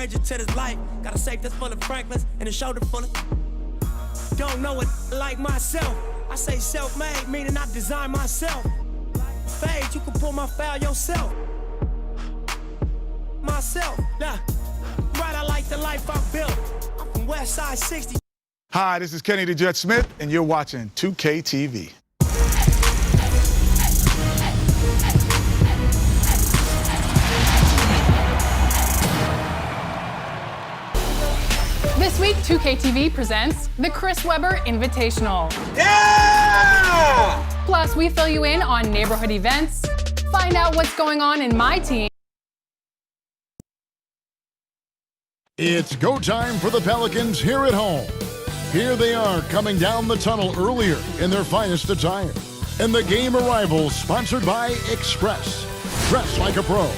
stranger to this life. Got a safe that's full of Franklins and a shoulder full of. Don't know it like myself. I say self-made, meaning I design myself. Fade, you can pull my foul yourself. Myself, nah. Right, I like the life I built. I'm from West Side 60. Hi, this is Kenny the Jet Smith, and you're watching 2K TV. This week, 2K TV presents the Chris Webber Invitational. Yeah! Plus, we fill you in on neighborhood events, find out what's going on in my team. It's go time for the Pelicans here at home. Here they are coming down the tunnel earlier in their finest attire. And the game arrivals sponsored by Express. Dress like a pro.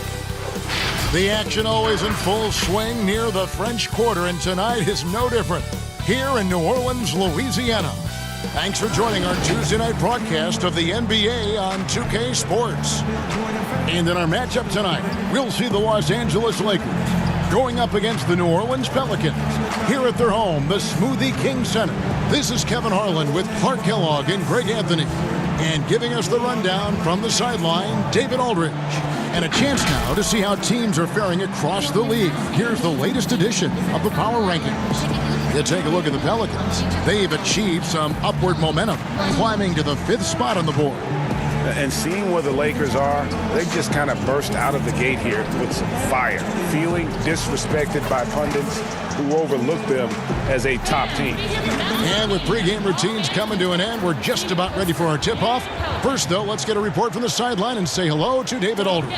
The action always in full swing near the French Quarter, and tonight is no different here in New Orleans, Louisiana. Thanks for joining our Tuesday night broadcast of the NBA on 2K Sports. And in our matchup tonight, we'll see the Los Angeles Lakers going up against the New Orleans Pelicans here at their home, the Smoothie King Center. This is Kevin Harlan with Clark Kellogg and Greg Anthony. And giving us the rundown from the sideline, David Aldridge. And a chance now to see how teams are faring across the league. Here's the latest edition of the Power Rankings. You take a look at the Pelicans. They've achieved some upward momentum, climbing to the 5th spot on the board. And seeing where the Lakers are, they just kind of burst out of the gate here with some fire, feeling disrespected by pundits who overlook them as a top team. And with pregame routines coming to an end, we're just about ready for our tip-off. First, though, let's get a report from the sideline and say hello to David Aldridge.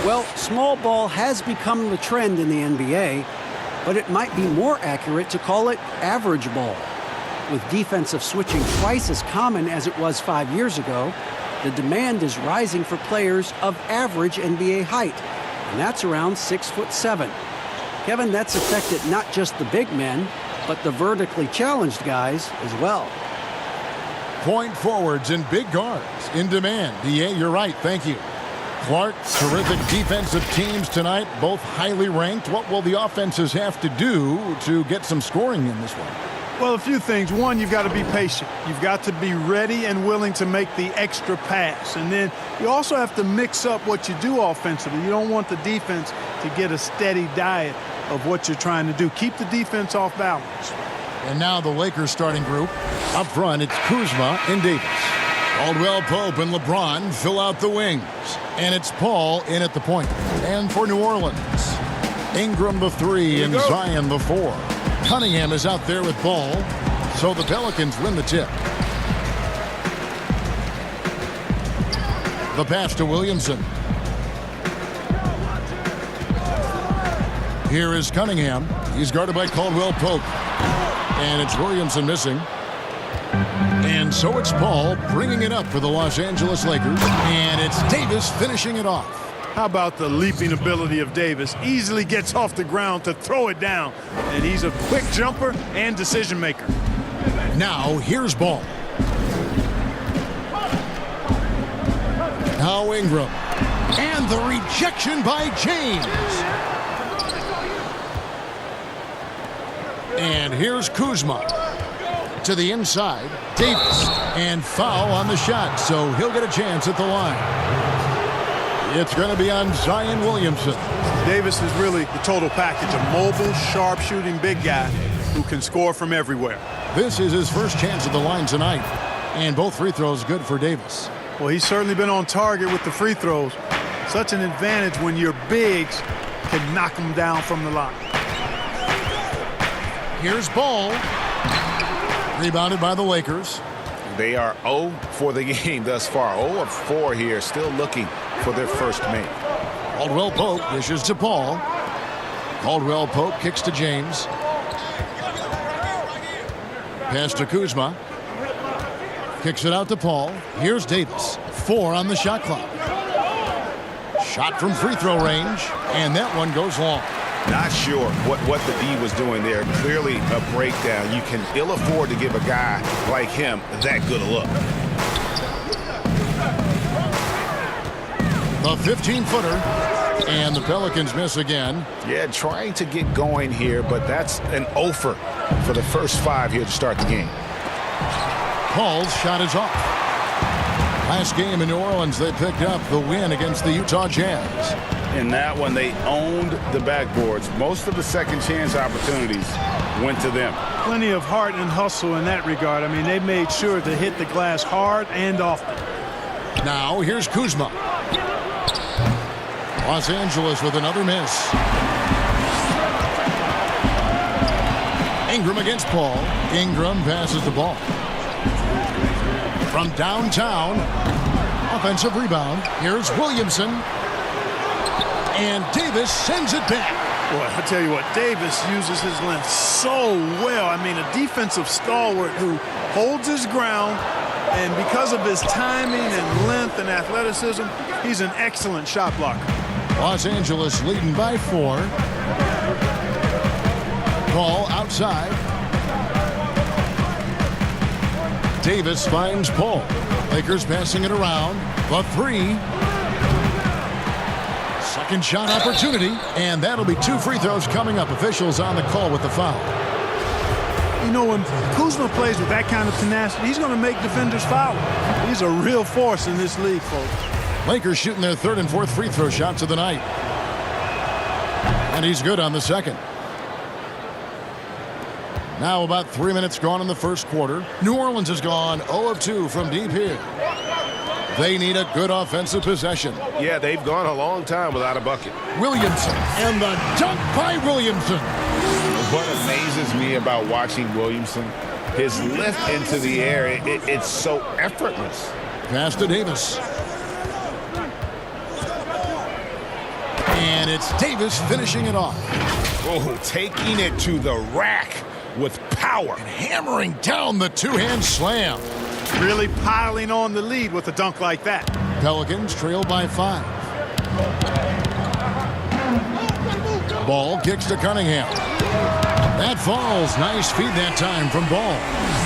Well, small ball has become the trend in the NBA, but it might be more accurate to call it average ball. With defensive switching twice as common as it was 5 years ago, the demand is rising for players of average NBA height, and that's around 6'7". Kevin, that's affected not just the big men, but the vertically challenged guys as well. Point forwards and big guards in demand. Yeah, you're right. Thank you. Clark, terrific defensive teams tonight, both highly ranked. What will the offenses have to do to get some scoring in this one? Well, a few things. One, you've got to be patient. You've got to be ready and willing to make the extra pass. And then you also have to mix up what you do offensively. You don't want the defense to get a steady diet of what you're trying to do. Keep the defense off balance. And now the Lakers starting group. Up front, it's Kuzma and Davis. Caldwell Pope and LeBron fill out the wings. And it's Paul in at the point. And for New Orleans, Ingram the 3 and Zion the 4. Cunningham is out there with ball, so the Pelicans win the tip. The pass to Williamson. Here is Cunningham. He's guarded by Caldwell Pope. And it's Williamson missing. And so it's Paul bringing it up for the Los Angeles Lakers. And it's Davis finishing it off. How about the leaping ability of Davis? Easily gets off the ground to throw it down. And he's a quick jumper and decision maker. Now here's ball. Now Ingram. And the rejection by James. And here's Kuzma. To the inside. Davis. And foul on the shot. So he'll get a chance at the line. It's going to be on Zion Williamson. Davis is really the total package. A mobile, sharp-shooting big guy who can score from everywhere. This is his first chance at the line tonight. And both free throws good for Davis. Well, he's certainly been on target with the free throws. Such an advantage when your bigs can knock them down from the line. Here's Ball. Rebounded by the Lakers. They are 0 for the game thus far. 0 of 4 here, still looking for their first make. Caldwell Pope dishes to Paul. Caldwell Pope kicks to James. Pass to Kuzma. Kicks it out to Paul. Here's Davis. 4 on the shot clock. Shot from free throw range, and that one goes long. Not sure what the D was doing there. Clearly a breakdown. You can ill afford to give a guy like him that good a look. The 15-footer And the Pelicans miss again. Yeah, trying to get going here, but that's an offer for the first 5 here to start the game. Paul's shot is off. Last game in New Orleans, they picked up the win against the Utah Jazz. In that one, they owned the backboards. Most of the second chance opportunities went to them. Plenty of heart and hustle in that regard. I mean, they made sure to hit the glass hard and often. Now, here's Kuzma. Los Angeles with another miss. Ingram against Paul. Ingram passes the ball. From downtown, offensive rebound. Here's Williamson. And Davis sends it back. Boy, I tell you what, Davis uses his length so well. I mean, a defensive stalwart who holds his ground, and because of his timing and length and athleticism, he's an excellent shot blocker. Los Angeles leading by 4. Paul outside. Davis finds Paul. Lakers passing it around. The 3. Second shot opportunity, and that'll be 2 free throws coming up. Officials on the call with the foul. You know, when Kuzma plays with that kind of tenacity, he's going to make defenders foul. He's a real force in this league, folks. Lakers shooting their 3rd and 4th free throw shots of the night. And he's good on the second. Now about 3 minutes gone in the first quarter. New Orleans has gone 0 of 2 from deep here. They need a good offensive possession. Yeah, they've gone a long time without a bucket. Williamson, and the dunk by Williamson. What amazes me about watching Williamson, his lift into the air, it's so effortless. Pass to Davis. And it's Davis finishing it off. Oh, taking it to the rack with power. And hammering down the two-hand slam. Really piling on the lead with a dunk like that. Pelicans trail by 5. Ball kicks to Cunningham. That falls. Nice feed that time from Ball.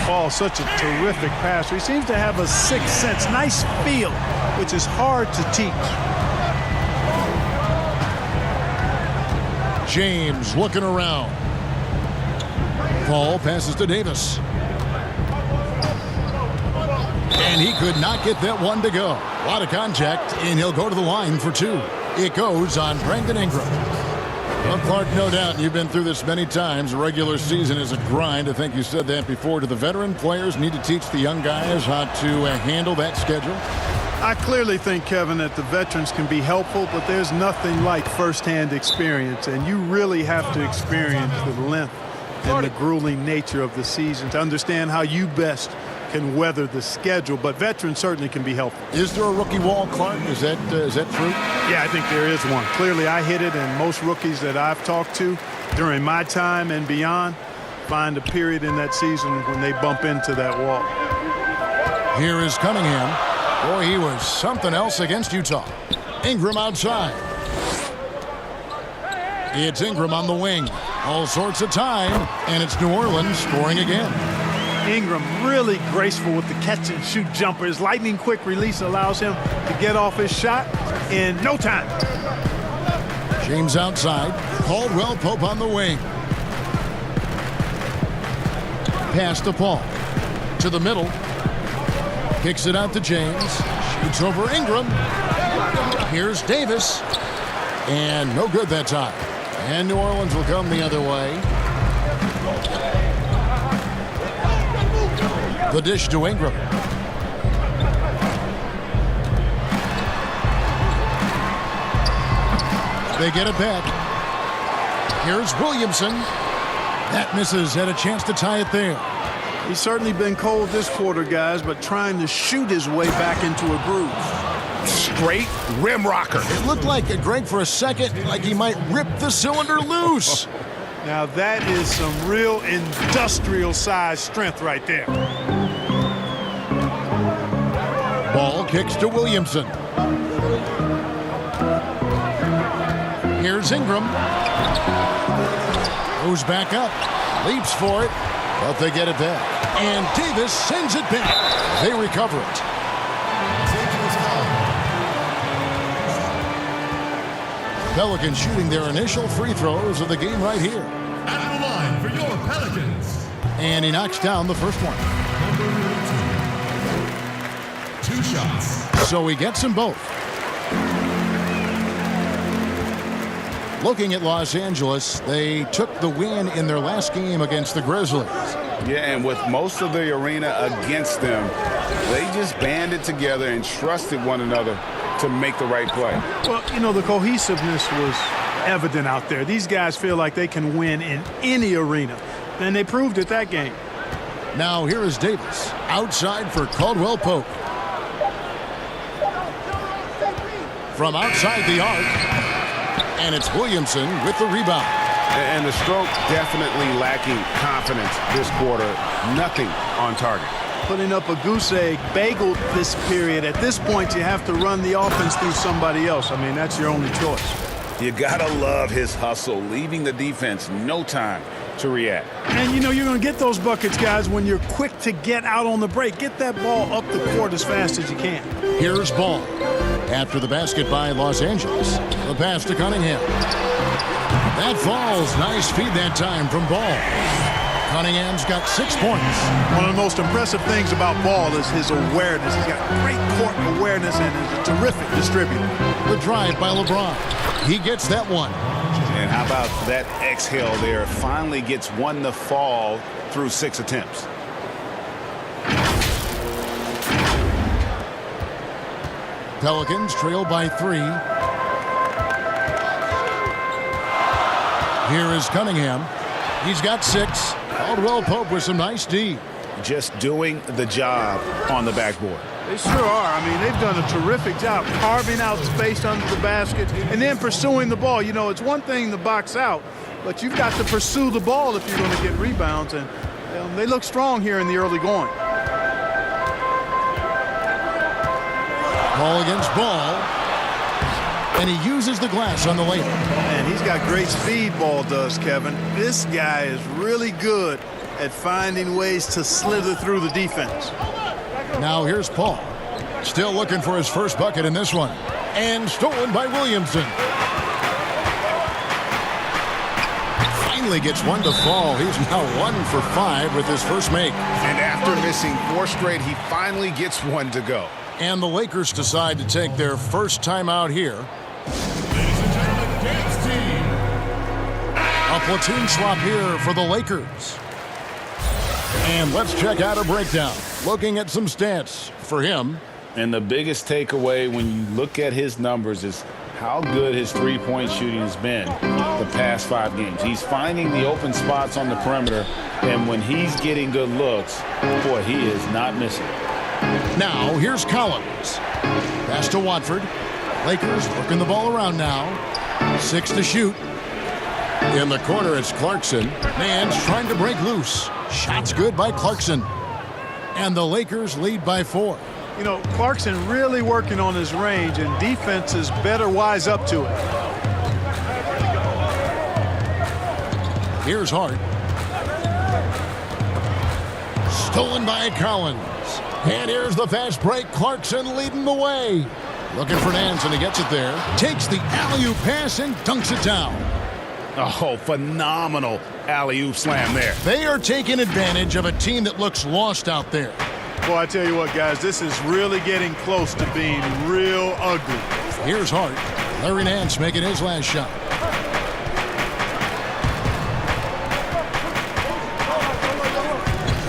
Ball, such a terrific passer. He seems to have a sixth sense. Nice feel, which is hard to teach. James looking around. Paul passes to Davis. And he could not get that one to go. A lot of contact, and he'll go to the line for 2. It goes on Brandon Ingram. Well, Clark, no doubt you've been through this many times. The regular season is a grind. I think you said that before. Do the veteran players need to teach the young guys how to handle that schedule? I clearly think, Kevin, that the veterans can be helpful, but there's nothing like firsthand experience, and you really have to experience the length and the grueling nature of the season to understand how you best can weather the schedule, but veterans certainly can be helpful. Is there a rookie wall, Clark? Is that true? Yeah, I think there is one. Clearly, I hit it, and most rookies that I've talked to during my time and beyond find a period in that season when they bump into that wall. Here is Cunningham. Boy, he was something else against Utah. Ingram outside. It's Ingram on the wing. All sorts of time, and it's New Orleans scoring again. Ingram really graceful with the catch-and-shoot jumper. His lightning-quick release allows him to get off his shot in no time. James outside. Caldwell Pope on the wing. Pass to Paul. To the middle. Kicks it out to James. Shoots over Ingram. Here's Davis. And no good that time. And New Orleans will come the other way. The dish to Ingram. They get it back. Here's Williamson. That misses. Had a chance to tie it there. He's certainly been cold this quarter, guys, but trying to shoot his way back into a groove. Straight rim rocker. It looked like, Greg, for a second, like he might rip the cylinder loose. Now that is some real industrial size strength right there. Ball kicks to Williamson. Here's Ingram. Goes back up. Leaps for it. But they get it back. And Davis sends it back. They recover it. Pelicans shooting their initial free throws of the game right here. At the line for your Pelicans. And he knocks down the first one. Number 2. 2 shots. So he gets them both. Looking at Los Angeles, they took the win in their last game against the Grizzlies. Yeah, and with most of the arena against them, they just banded together and trusted one another to make the right play. Well, you know, the cohesiveness was evident out there. These guys feel like they can win in any arena, and they proved it that game. Now here is Davis outside for Caldwell Pope. From outside the arc, and it's Williamson with the rebound. And the stroke definitely lacking confidence this quarter. Nothing on target. Putting up a goose egg, bageled this period. At this point, you have to run the offense through somebody else. I mean, that's your only choice. You gotta love his hustle, leaving the defense no time to react. And, you know, you're going to get those buckets, guys, when you're quick to get out on the break. Get that ball up the court as fast as you can. Here's Ball. After the basket by Los Angeles. The pass to Cunningham. That falls. Nice feed that time from Ball. Cunningham's got 6 points. One of the most impressive things about Ball is his awareness. He's got great court awareness and is a terrific distributor. The drive by LeBron. He gets that one. And how about that exhale there? Finally gets one to fall through 6 attempts. Pelicans trail by 3. Here is Cunningham. He's got 6. Caldwell Pope with some nice D. Just doing the job on the backboard. They sure are. I mean, they've done a terrific job carving out space under the basket and then pursuing the ball. You know, it's one thing to box out, but you've got to pursue the ball if you're going to get rebounds, and they look strong here in the early going. Ball against Ball, and he uses the glass on the layup. And he's got great speed, Ball does, Kevin. This guy is really good at finding ways to slither through the defense. Now here's Paul. Still looking for his first bucket in this one. And stolen by Williamson. Finally gets one to fall. He's now 1 for 5 with his first make. And after missing 4 straight, he finally gets one to go. And the Lakers decide to take their first time out here. Ladies and gentlemen, dance team. A platoon swap here for the Lakers. And let's check out a breakdown. Looking at some stats for him. And the biggest takeaway when you look at his numbers is how good his three-point shooting has been the past 5 games. He's finding the open spots on the perimeter, and when he's getting good looks, boy, he is not missing. Now, here's Collins. Pass to Watford. Lakers working the ball around now. 6 to shoot. In the corner, it's Clarkson. Man's trying to break loose. Shot's good by Clarkson. And the Lakers lead by 4. You know, Clarkson really working on his range, and defenses better wise up to it. Here's Hart. Stolen by Collins. And here's the fast break. Clarkson leading the way. Looking for Nance, and he gets it there. Takes the alley-oop pass and dunks it down. Oh, phenomenal alley-oop slam there. They are taking advantage of a team that looks lost out there. Well, I tell you what, guys, this is really getting close to being real ugly. Here's Hart. Larry Nance making his last shot.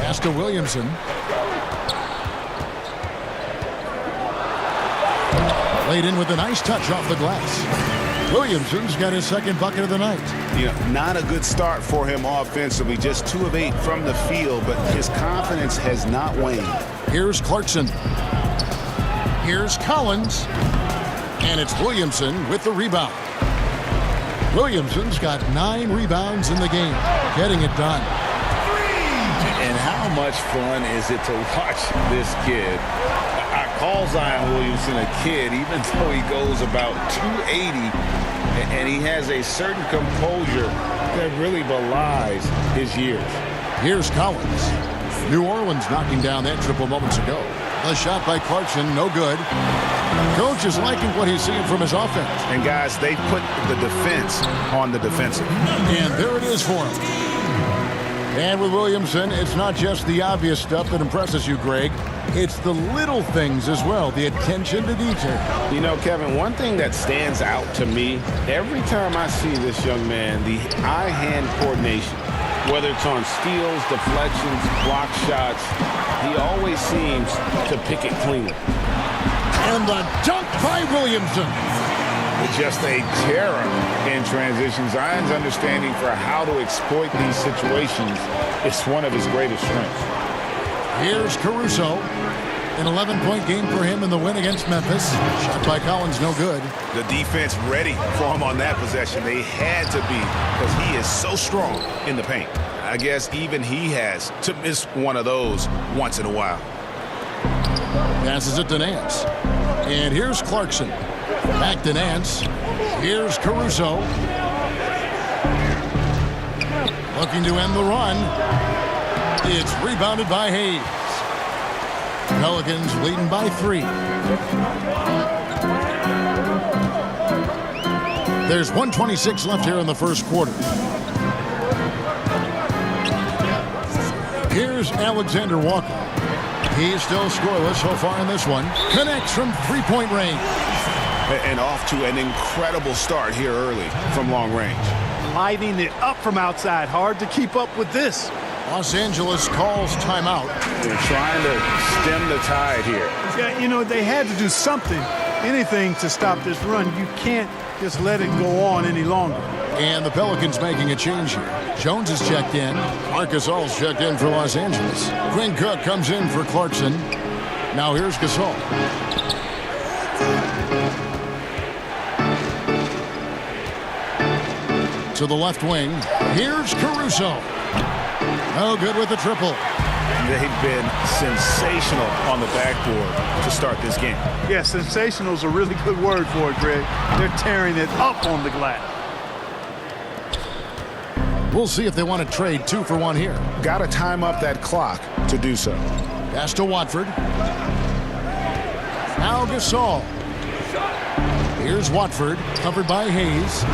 Pass to Williamson. Laid in with a nice touch off the glass. Williamson's got his second bucket of the night. You know, not a good start for him offensively. Just 2 of 8 from the field, but his confidence has not waned. Here's Clarkson. Here's Collins. And it's Williamson with the rebound. Williamson's got 9 rebounds in the game, getting it done. And how much fun is it to watch this kid? I call Zion Williamson a kid, even though he goes about 280, and he has a certain composure that really belies his years. Here's Collins. New Orleans knocking down that triple moments ago. The shot by Clarkson, no good. Coach is liking what he's seeing from his offense. And guys, they put the defense on the defensive. And there it is for him. And with Williamson, it's not just the obvious stuff that impresses you, Greg. It's the little things as well, the attention to detail. You know, Kevin, one thing that stands out to me, every time I see this young man, the eye-hand coordination, whether it's on steals, deflections, block shots, he always seems to pick it cleanly. And the dunk by Williamson. Just a terror in transition. Zion's understanding for how to exploit these situations is one of his greatest strengths. Here's Caruso. An 11-point game for him in the win against Memphis. Shot by Collins, no good. The defense ready for him on that possession. They had to be, because he is so strong in the paint. I guess even he has to miss one of those once in a while. Passes it to Nance. And here's Clarkson. Back to Nance. Here's Caruso. Looking to end the run. It's rebounded by Hayes. Pelicans leading by 3. There's 1:26 left here in the first quarter. Here's Alexander Walker. He's still scoreless so far in this one. Connects from three-point range. And off to an incredible start here early from long range. Lighting it up from outside. Hard to keep up with this. Los Angeles calls timeout. They're trying to stem the tide here. Yeah, you know, they had to do something, anything to stop this run. You can't just let it go on any longer. And the Pelicans making a change here. Jones is checked in. Marcus All's checked in for Los Angeles. Quinn Cook comes in for Clarkson. Now here's Gasol. To the left wing. Here's Caruso. No good with the triple. They've been sensational on the backboard to start this game. Yeah, sensational is a really good word for it, Greg. They're tearing it up on the glass. We'll see if they want to trade 2 for 1 here. Got to time up that clock to do so. Pass to Watford. Now Gasol. Here's Watford, covered by Hayes.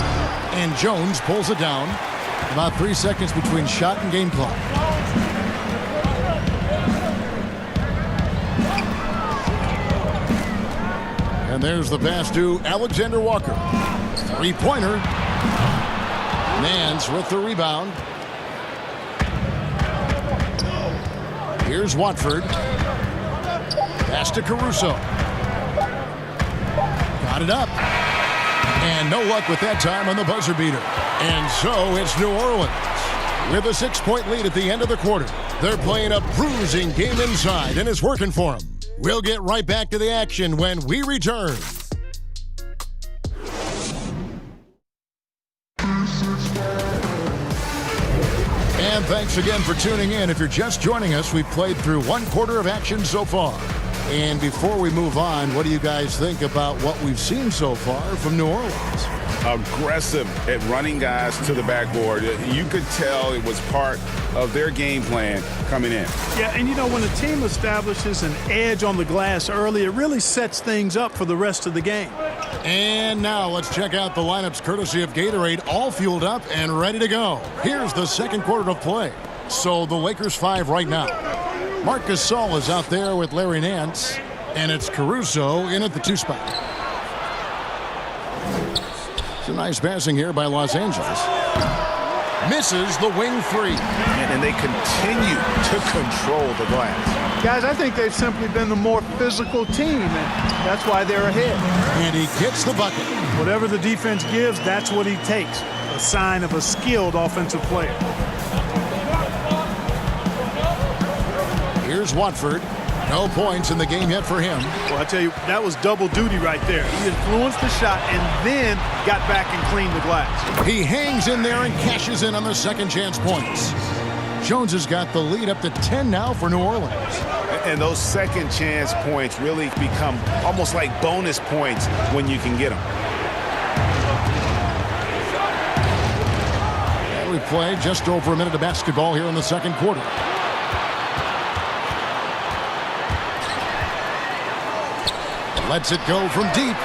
And Jones pulls it down. About 3 seconds between shot and game clock. And there's the pass to Alexander Walker. Three-pointer. Nance with the rebound. Here's Watford. Pass to Caruso. Got it up. And no luck with that time on the buzzer beater. And so it's New Orleans with a 6-point lead at the end of the quarter. They're playing a bruising game inside, and it's working for them. We'll get right back to the action when we return. And thanks again for tuning in. If you're just joining us, we've played through 1 quarter of action so far. And before we move on, what do you guys think about what we've seen so far from New Orleans? Aggressive at running guys to the backboard. You could tell it was part of their game plan coming in. Yeah, and you know, when a team establishes an edge on the glass early, it really sets things up for the rest of the game. And now let's check out the lineups courtesy of Gatorade, all fueled up and ready to go. Here's the second quarter of play. So the Lakers 5 right now. Marc Gasol is out there with Larry Nance, and it's Caruso in at the 2 spot. It's a nice passing here by Los Angeles. Misses the wing 3. And they continue to control the glass. Guys, I think they've simply been the more physical team, and that's why they're ahead. And he gets the bucket. Whatever the defense gives, that's what he takes. A sign of a skilled offensive player. Here's Watford. No points in the game yet for him. Well, I tell you, that was double duty right there. He influenced the shot and then got back and cleaned the glass. He hangs in there and cashes in on the second chance points. Jones has got the lead up to 10 now for New Orleans. And those second chance points really become almost like bonus points when you can get them. And we played just over a minute of basketball here in the second quarter. Lets it go from deep.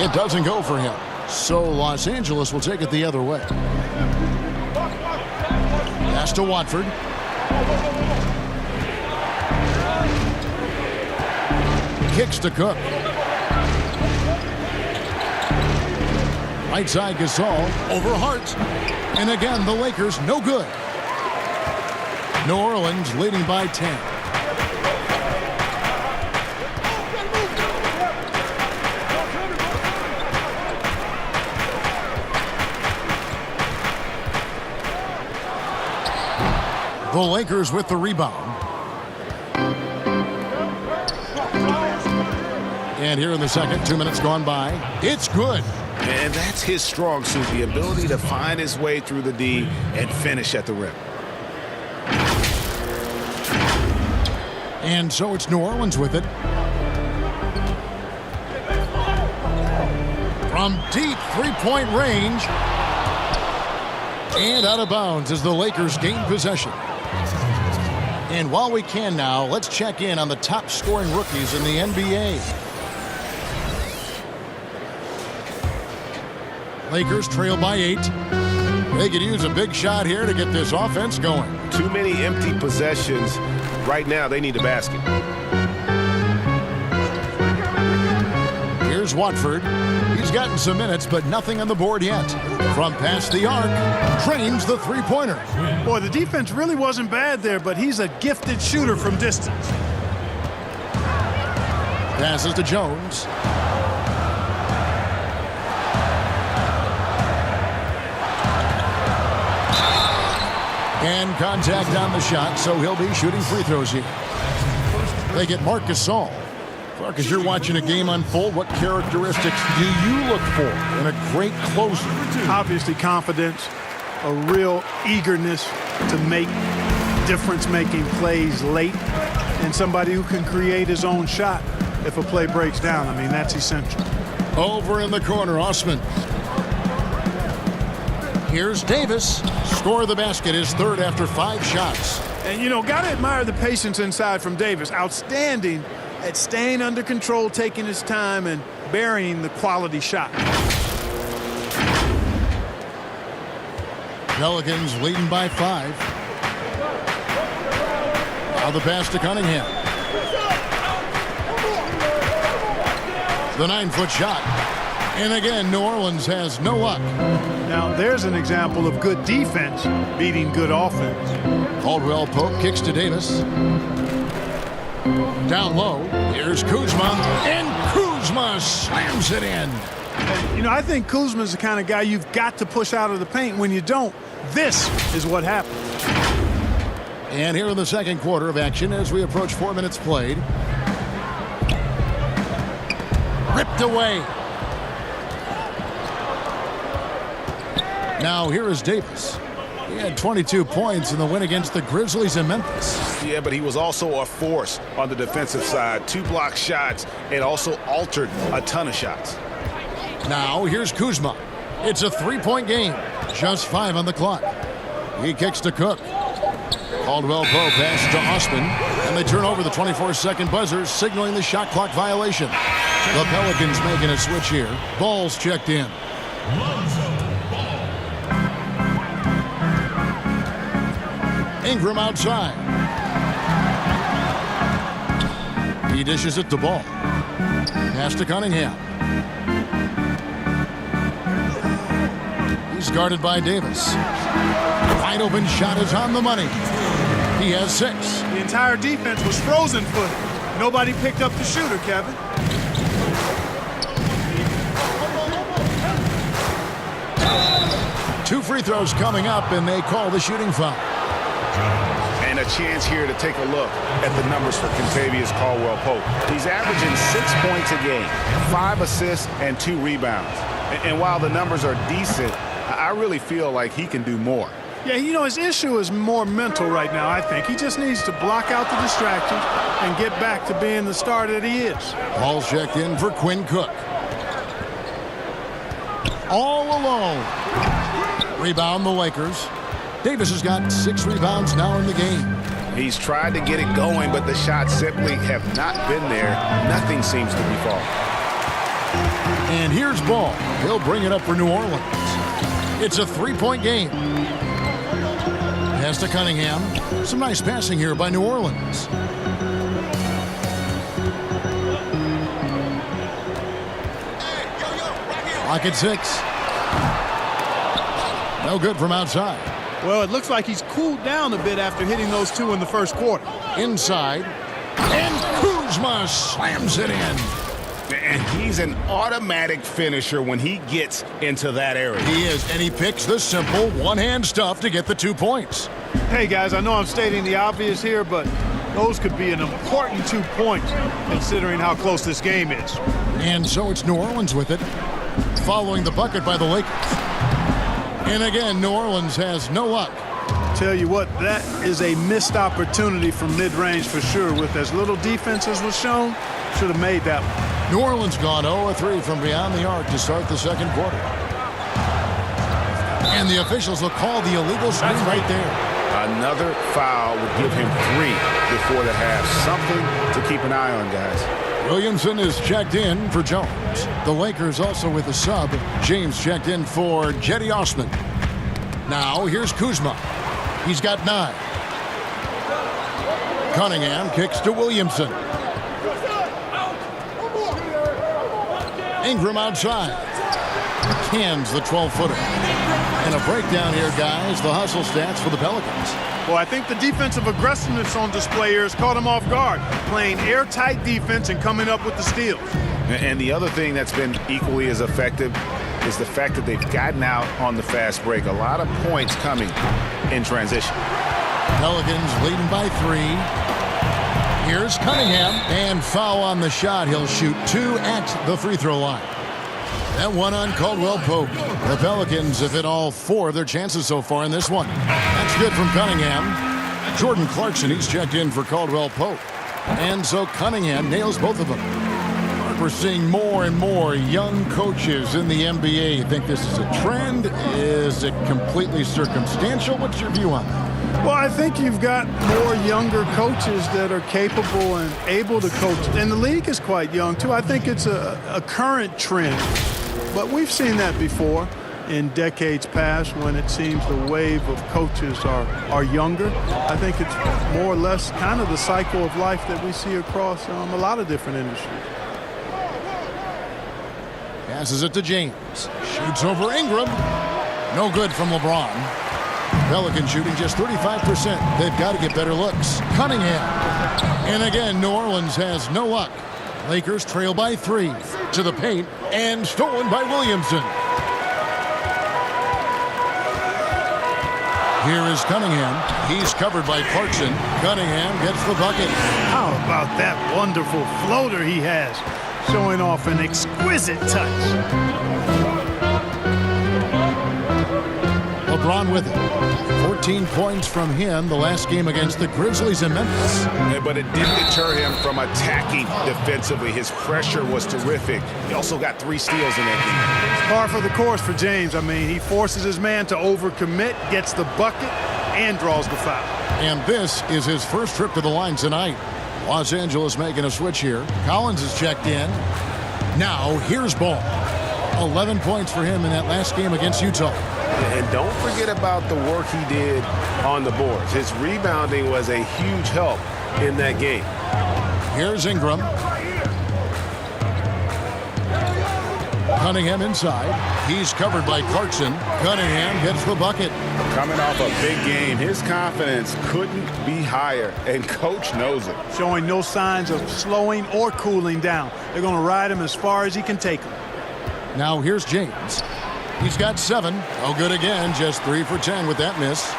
It doesn't go for him. So Los Angeles will take it the other way. Pass to Watford. Kicks to Cook. Right side Gasol over Hart. And again, the Lakers no good. New Orleans leading by 10. The Lakers with the rebound. And here in the second, 2 minutes gone by. It's good. And that's his strong suit, the ability to find his way through the D and finish at the rim. And so it's New Orleans with it. From deep three-point range. And out of bounds as the Lakers gain possession. And while we can now, let's check in on the top scoring rookies in the NBA. Lakers trail by 8. They could use a big shot here to get this offense going. Too many empty possessions. Right now, they need a basket. Here's Watford. He's gotten some minutes, but nothing on the board yet. From past the arc, trains the three-pointer. Boy, the defense really wasn't bad there, but he's a gifted shooter from distance. Passes to Jones. And contact on the shot, so he'll be shooting free throws here. They get Marc Gasol. Clark, as you're watching a game unfold, what characteristics do you look for in a great closer? Obviously confidence, a real eagerness to make difference-making plays late, and somebody who can create his own shot if a play breaks down. I mean, that's essential. Over in the corner, Osman. Here's Davis. Score the basket, his third after 5 shots. And, you know, got to admire the patience inside from Davis. Outstanding at staying under control, taking his time, and burying the quality shot. Pelicans leading by 5. Now the pass to Cunningham. The 9-foot shot. And again, New Orleans has no luck. Now, there's an example of good defense beating good offense. Caldwell Pope kicks to Davis. Down low, here's Kuzma. And Kuzma slams it in. And, you know, I think Kuzma's the kind of guy you've got to push out of the paint. When you don't, this is what happens. And here in the second quarter of action as we approach 4 minutes played. Ripped away. Now here is Davis. He had 22 points in the win against the Grizzlies in Memphis. Yeah, but he was also a force on the defensive side. 2 block shots and also altered a ton of shots. Now here's Kuzma. It's a 3-point game. Just 5 on the clock. He kicks to Cook. Caldwell Pope pass to Osman. And they turn over the 24-second buzzer, signaling the shot clock violation. The Pelicans making a switch here. Ball's checked in. Ingram outside. He dishes it to Ball. Pass to Cunningham. He's guarded by Davis. Wide open shot is on the money. He has 6. The entire defense was frozen footed. Nobody picked up the shooter, Kevin. Two free throws coming up, and they call the shooting foul. And a chance here to take a look at the numbers for Kentavious Caldwell-Pope. He's averaging 6 points a game, 5 assists, and 2 rebounds. And while the numbers are decent, I really feel like he can do more. Yeah, you know, his issue is more mental right now, I think. He just needs to block out the distractions and get back to being the star that he is. Ball checked in for Quinn Cook. All alone. Rebound the Lakers. Davis has got 6 rebounds now in the game. He's tried to get it going, but the shots simply have not been there. Nothing seems to be falling. And here's ball. He'll bring it up for New Orleans. It's a 3-point game. Pass to Cunningham. Some nice passing here by New Orleans. Lock at 6. No good from outside. Well, it looks like he's cooled down a bit after hitting those two in the first quarter. Inside. And Kuzma slams it in. And he's an automatic finisher when he gets into that area. He is, and he picks the simple one-hand stuff to get the 2 points. Hey, guys, I know I'm stating the obvious here, but those could be an important 2 points considering how close this game is. And so it's New Orleans with it, following the bucket by the Lakers. And again, New Orleans has no luck. Tell you what, that is a missed opportunity from mid-range for sure. With as little defense as was shown, should have made that one. New Orleans gone 0-3 from beyond the arc to start the second quarter. And the officials will call the illegal screen right there. Another foul would give him 3 before the half. Something to keep an eye on, guys. Williamson is checked in for Jones. The Lakers also with a sub. James checked in for Jetty Osman. Now here's Kuzma. He's got 9. Cunningham kicks to Williamson. Ingram outside. Cans the 12-footer. And a breakdown here, guys. The hustle stats for the Pelicans. Well, I think the defensive aggressiveness on display here has caught him off guard. Playing airtight defense and coming up with the steals. And the other thing that's been equally as effective is the fact that they've gotten out on the fast break. A lot of points coming in transition. Pelicans leading by 3. Here's Cunningham. And foul on the shot. He'll shoot 2 at the free throw line. That one on Caldwell Pope. The Pelicans have hit all 4 of their chances so far in this one. That's good from Cunningham. Jordan Clarkson, he's checked in for Caldwell Pope. And so Cunningham nails both of them. We're seeing more and more young coaches in the NBA. You think this is a trend? Is it completely circumstantial? What's your view on that? Well, I think you've got more younger coaches that are capable and able to coach. And the league is quite young, too. I think it's a current trend. But we've seen that before in decades past when it seems the wave of coaches are younger. I think it's more or less kind of the cycle of life that we see across a lot of different industries. Passes it to James. Shoots over Ingram. No good from LeBron. Pelican shooting just 35%. They've got to get better looks. Cunningham. And again, New Orleans has no luck. Lakers trail by 3 to the paint and stolen by Williamson. Here is Cunningham. He's covered by Clarkson. Cunningham gets the bucket. How about that wonderful floater he has, showing off an exquisite touch. LeBron with it. 14 points from him the last game against the Grizzlies in Memphis. But it didn't deter him from attacking defensively. His pressure was terrific. He also got 3 steals in that game. Par for the course for James. I mean, he forces his man to overcommit, gets the bucket, and draws the foul. And this is his first trip to the line tonight. Los Angeles making a switch here. Collins is checked in. Now here's Ball. 11 points for him in that last game against Utah. And don't forget about the work he did on the boards. His rebounding was a huge help in that game. Here's Ingram. Cunningham inside. He's covered by Clarkson. Cunningham gets the bucket. Coming off a big game, his confidence couldn't be higher, and coach knows it. Showing no signs of slowing or cooling down. They're going to ride him as far as he can take him. Now here's James. He's got 7. Oh, good again. Just 3 for 10 with that miss.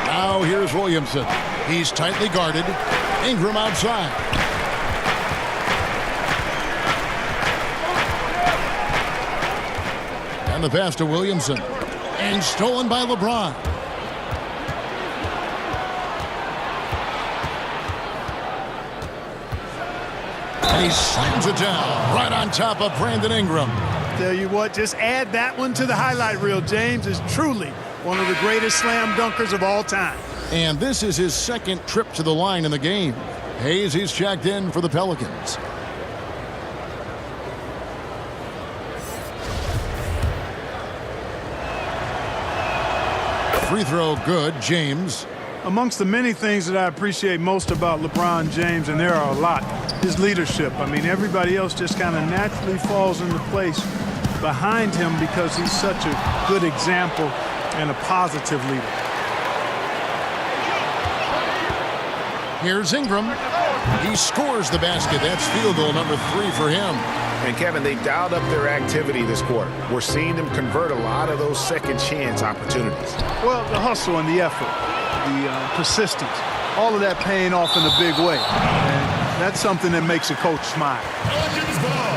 Now here's Williamson. He's tightly guarded. Ingram outside. And the pass to Williamson. And stolen by LeBron. And he slams it down right on top of Brandon Ingram. Tell you what, just add that one to the highlight reel, James. Is truly one of the greatest slam dunkers of all time. And this is his second trip to the line in the game. Hayes, he's checked in for the Pelicans. Free throw good, James. Amongst the many things that I appreciate most about LeBron James, and there are a lot, his leadership. I mean, everybody else just kind of naturally falls into place behind him because he's such a good example and a positive leader. Here's Ingram. He scores the basket. That's field goal number 3 for him. And Kevin, they dialed up their activity this quarter. We're seeing them convert a lot of those second chance opportunities. Well, the hustle and the effort, the persistence, all of that paying off in a big way. And that's something that makes a coach smile. Pelicans ball.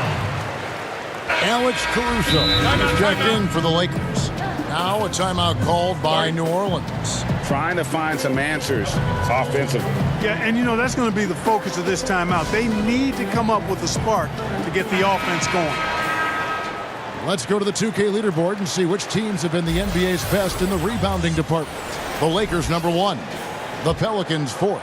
Alex Caruso is checked in for the Lakers. Now a timeout called by New Orleans. Trying to find some answers offensively. Yeah, and you know, that's going to be the focus of this timeout. They need to come up with a spark to get the offense going. Let's go to the 2K leaderboard and see which teams have been the NBA's best in the rebounding department. The Lakers #1, the Pelicans 4th.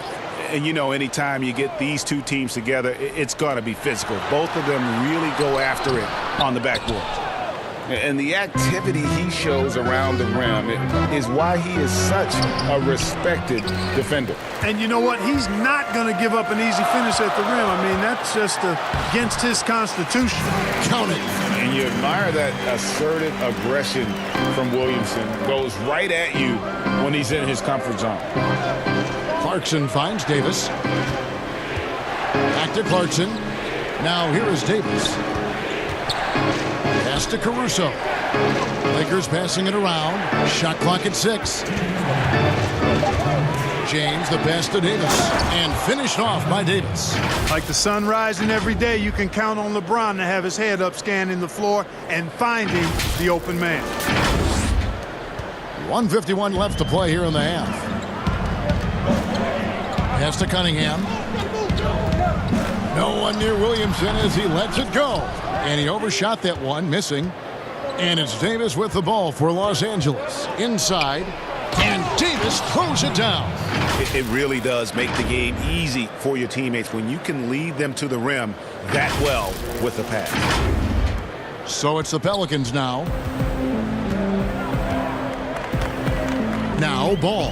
And you know, anytime you get these two teams together, it's going to be physical. Both of them really go after it on the backboard. And the activity he shows around the rim is why he is such a respected defender. And you know what? He's not going to give up an easy finish at the rim. I mean, that's just against his constitution. Count it. And you admire that assertive aggression from Williamson. Goes right at you when he's in his comfort zone. Clarkson finds Davis. Back to Clarkson. Now here is Davis. Pass to Caruso. Lakers passing it around. Shot clock at 6. James the pass to Davis. And finished off by Davis. Like the sun rising every day, you can count on LeBron to have his head up scanning the floor and finding the open man. 1:51 left to play here in the half. Pass to Cunningham. No one near Williamson as he lets it go. And he overshot that one, missing. And it's Davis with the ball for Los Angeles. Inside. And Davis throws it down. It really does make the game easy for your teammates when you can lead them to the rim that well with the pass. So it's the Pelicans now. Now Ball.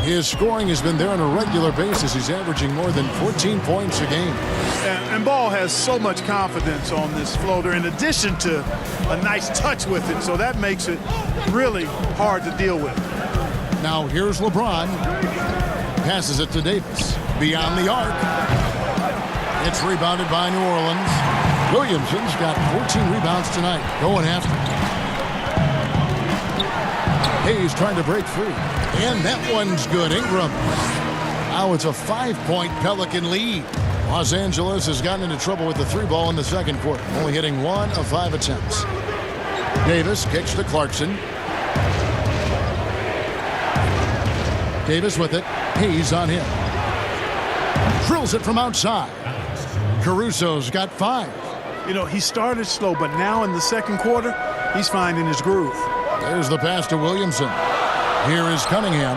His scoring has been there on a regular basis. He's averaging more than 14 points a game. And Ball has so much confidence on this floater in addition to a nice touch with it. So that makes it really hard to deal with. Now here's LeBron. Passes it to Davis. Beyond the arc. It's rebounded by New Orleans. Williamson's got 14 rebounds tonight. Going after. Hayes trying to break free. And that one's good. Ingram. Now it's a 5-point Pelican lead. Los Angeles has gotten into trouble with the 3-ball in the second quarter. Only hitting 1 of 5 attempts. Davis kicks to Clarkson. Davis with it. Hayes on him. Drills it from outside. Caruso's got 5. You know, he started slow, but now in the second quarter, he's finding his groove. There's the pass to Williamson. Here is Cunningham.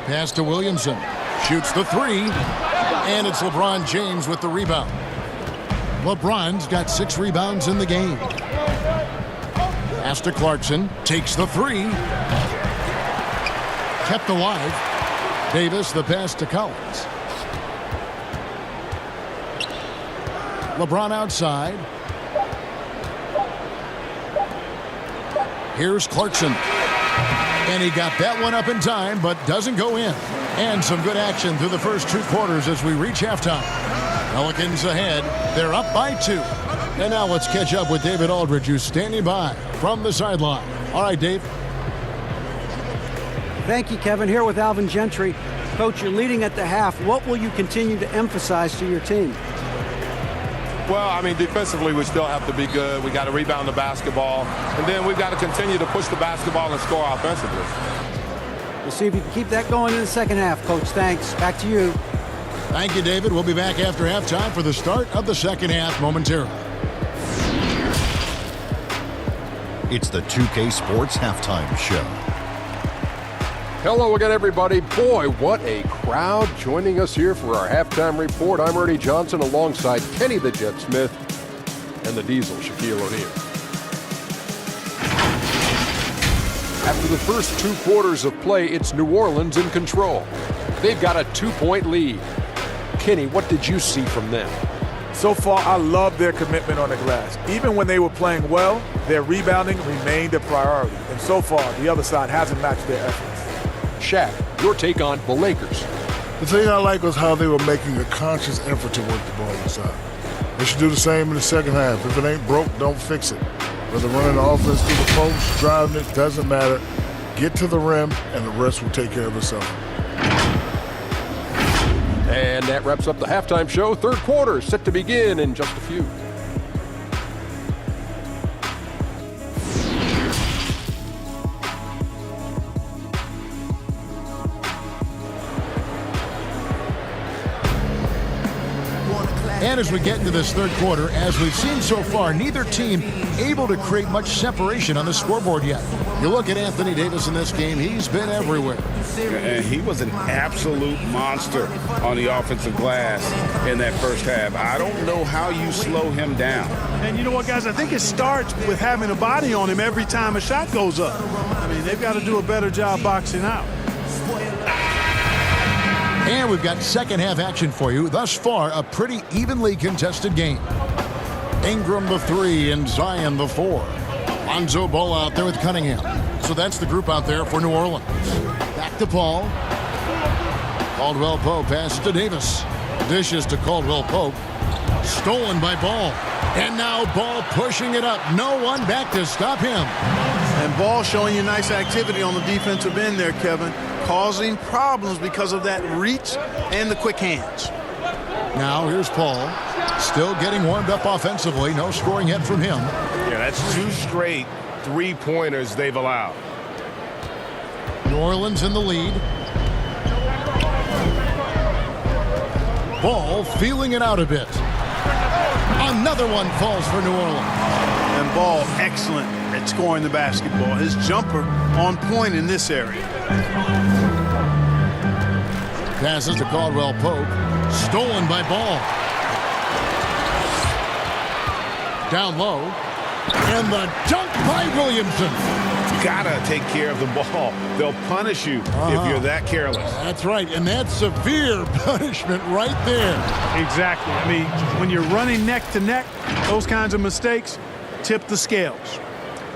Pass to Williamson. Shoots the 3. And it's LeBron James with the rebound. LeBron's got 6 rebounds in the game. Pass to Clarkson. Takes the 3. Kept alive. Davis the pass to Collins. LeBron outside. Here's Clarkson. And he got that one up in time, but doesn't go in. And some good action through the first 2 quarters as we reach halftime. Pelicans ahead. They're up by 2. And now let's catch up with David Aldridge, who's standing by from the sideline. All right, Dave. Thank you, Kevin. Here with Alvin Gentry. Coach, you're leading at the half. What will you continue to emphasize to your team? Well, I mean, defensively, we still have to be good. We got to rebound the basketball. And then we've got to continue to push the basketball and score offensively. We'll see if you can keep that going in the second half, Coach. Thanks. Back to you. Thank you, David. We'll be back after halftime for the start of the second half momentarily. It's the 2K Sports Halftime Show. Hello again, everybody. Boy, what a crowd joining us here for our halftime report. I'm Ernie Johnson alongside Kenny the Jet Smith and the Diesel, Shaquille O'Neal. After the first 2 quarters of play, it's New Orleans in control. They've got a 2-point lead. Kenny, what did you see from them? So far, I love their commitment on the glass. Even when they were playing well, their rebounding remained a priority. And so far, the other side hasn't matched their efforts. Shaq, your take on the Lakers. The thing I like was how they were making a conscious effort to work the ball inside. They should do the same in the second half. If it ain't broke, don't fix it. Whether running the offense through the post, driving it, doesn't matter. Get to the rim, and the rest will take care of itself. And that wraps up the halftime show. Third quarter set to begin in just a few. And as we get into this third quarter, as we've seen so far, neither team able to create much separation on the scoreboard yet. You look at Anthony Davis in this game, he's been everywhere. And he was an absolute monster on the offensive glass in that first half. I don't know how you slow him down. And you know what, guys? I think it starts with having a body on him every time a shot goes up. I mean, they've got to do a better job boxing out. And we've got second half action for you. Thus far, a pretty evenly contested game. Ingram the 3 and Zion the 4. Lonzo Ball out there with Cunningham. So that's the group out there for New Orleans. Back to Paul. Caldwell Pope passes to Davis. Dishes to Caldwell Pope. Stolen by Ball. And now Ball pushing it up. No one back to stop him. And Ball showing you nice activity on the defensive end there, Kevin. Causing problems because of that reach and the quick hands. Now here's Paul. Still getting warmed up offensively. No scoring yet from him. Yeah, that's 2 straight 3-pointers they've allowed. New Orleans in the lead. Ball feeling it out a bit. Another one falls for New Orleans. And Ball excellent at scoring the basketball. His jumper on point in this area. Passes to Caldwell Pope. Stolen by Ball. Down low. And the dunk by Williamson. Gotta take care of the ball. They'll punish you if you're that careless. That's right, and that's severe punishment right there. Exactly. I mean, when you're running neck to neck, those kinds of mistakes tip the scales.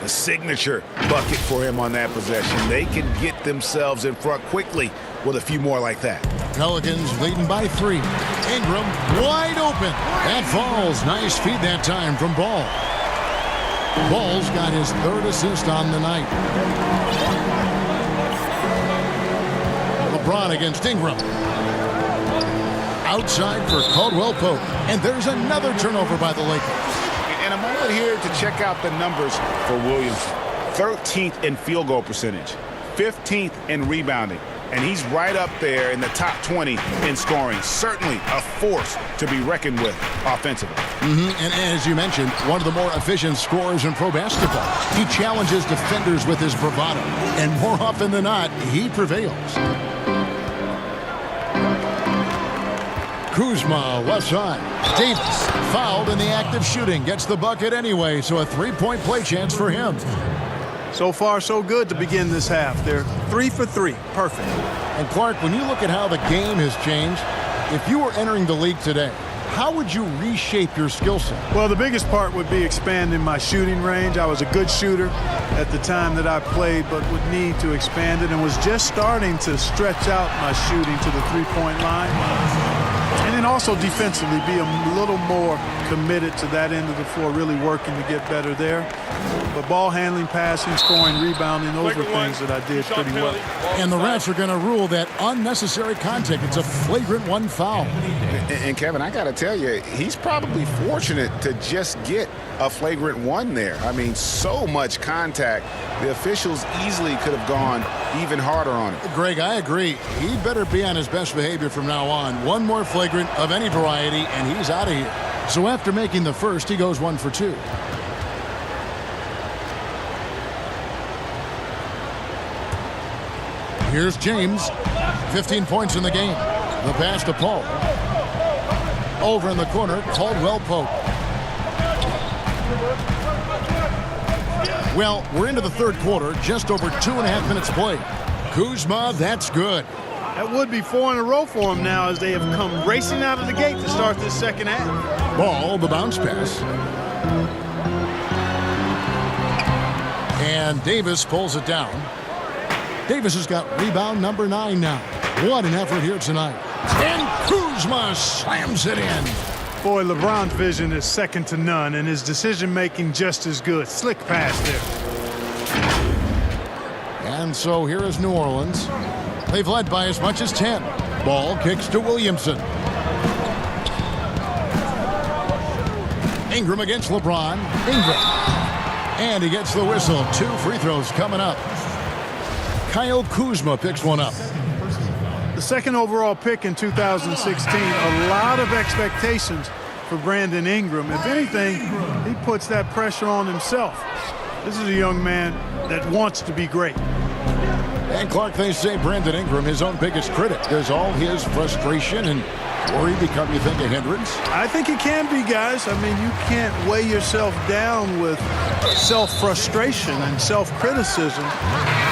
A signature bucket for him on that possession. They can get themselves in front quickly with a few more like that. Pelicans leading by 3. Ingram wide open. That falls. Nice feed that time from Ball. Ball's got his 3rd assist on the night. LeBron against Ingram. Outside for Caldwell Pope. And there's another turnover by the Lakers. And a moment here to check out the numbers for Williams. 13th in field goal percentage, 15th in rebounding, and he's right up there in the top 20 in scoring. Certainly a force to be reckoned with offensively. And as you mentioned, one of the more efficient scorers in pro basketball. He challenges defenders with his bravado, and more often than not, he prevails. Kuzma, left side. Davis, fouled in the act of shooting. Gets the bucket anyway, so a 3-point play chance for him. So far, so good to begin this half. They're 3 for 3. Perfect. And Clark, when you look at how the game has changed, if you were entering the league today, how would you reshape your skill set? Well, the biggest part would be expanding my shooting range. I was a good shooter at the time that I played, but would need to expand it and was just starting to stretch out my shooting to the 3-point line. And then also defensively be a little more committed to that end of the floor, really working to get better there. But ball handling, passing, scoring, rebounding, those are things that I did pretty well. And the refs are going to rule that unnecessary contact. It's a flagrant 1 foul. And Kevin, I got to tell you, he's probably fortunate to just get a flagrant 1 there. I mean, so much contact. The officials easily could have gone even harder on it. Greg, I agree. He better be on his best behavior from now on. One more flagrant of any variety, and he's out of here. So after making the first, he goes 1 for 2. Here's James. 15 points in the game. The pass to Paul. Over in the corner, Caldwell Pope. Well, we're into the third quarter, just over 2.5 minutes played. Kuzma, that's good. That would be 4 in a row for him now as they have come racing out of the gate to start this second half. Ball, the bounce pass. And Davis pulls it down. Davis has got rebound number 9 now. What an effort here tonight. And Kuzma slams it in. Boy, LeBron's vision is second to none, and his decision-making just as good. Slick pass there. And so here is New Orleans. They've led by as much as 10. Ball kicks to Williamson. Ingram against LeBron. Ingram. And he gets the whistle. 2 free throws coming up. Kyle Kuzma picks one up. The second overall pick in 2016, a lot of expectations for Brandon Ingram. If anything, he puts that pressure on himself. This is a young man that wants to be great. And Clark, they say Brandon Ingram, his own biggest critic. Does all his frustration and worry become, you think, a hindrance? I think it can be, guys. I mean, you can't weigh yourself down with self-frustration and self-criticism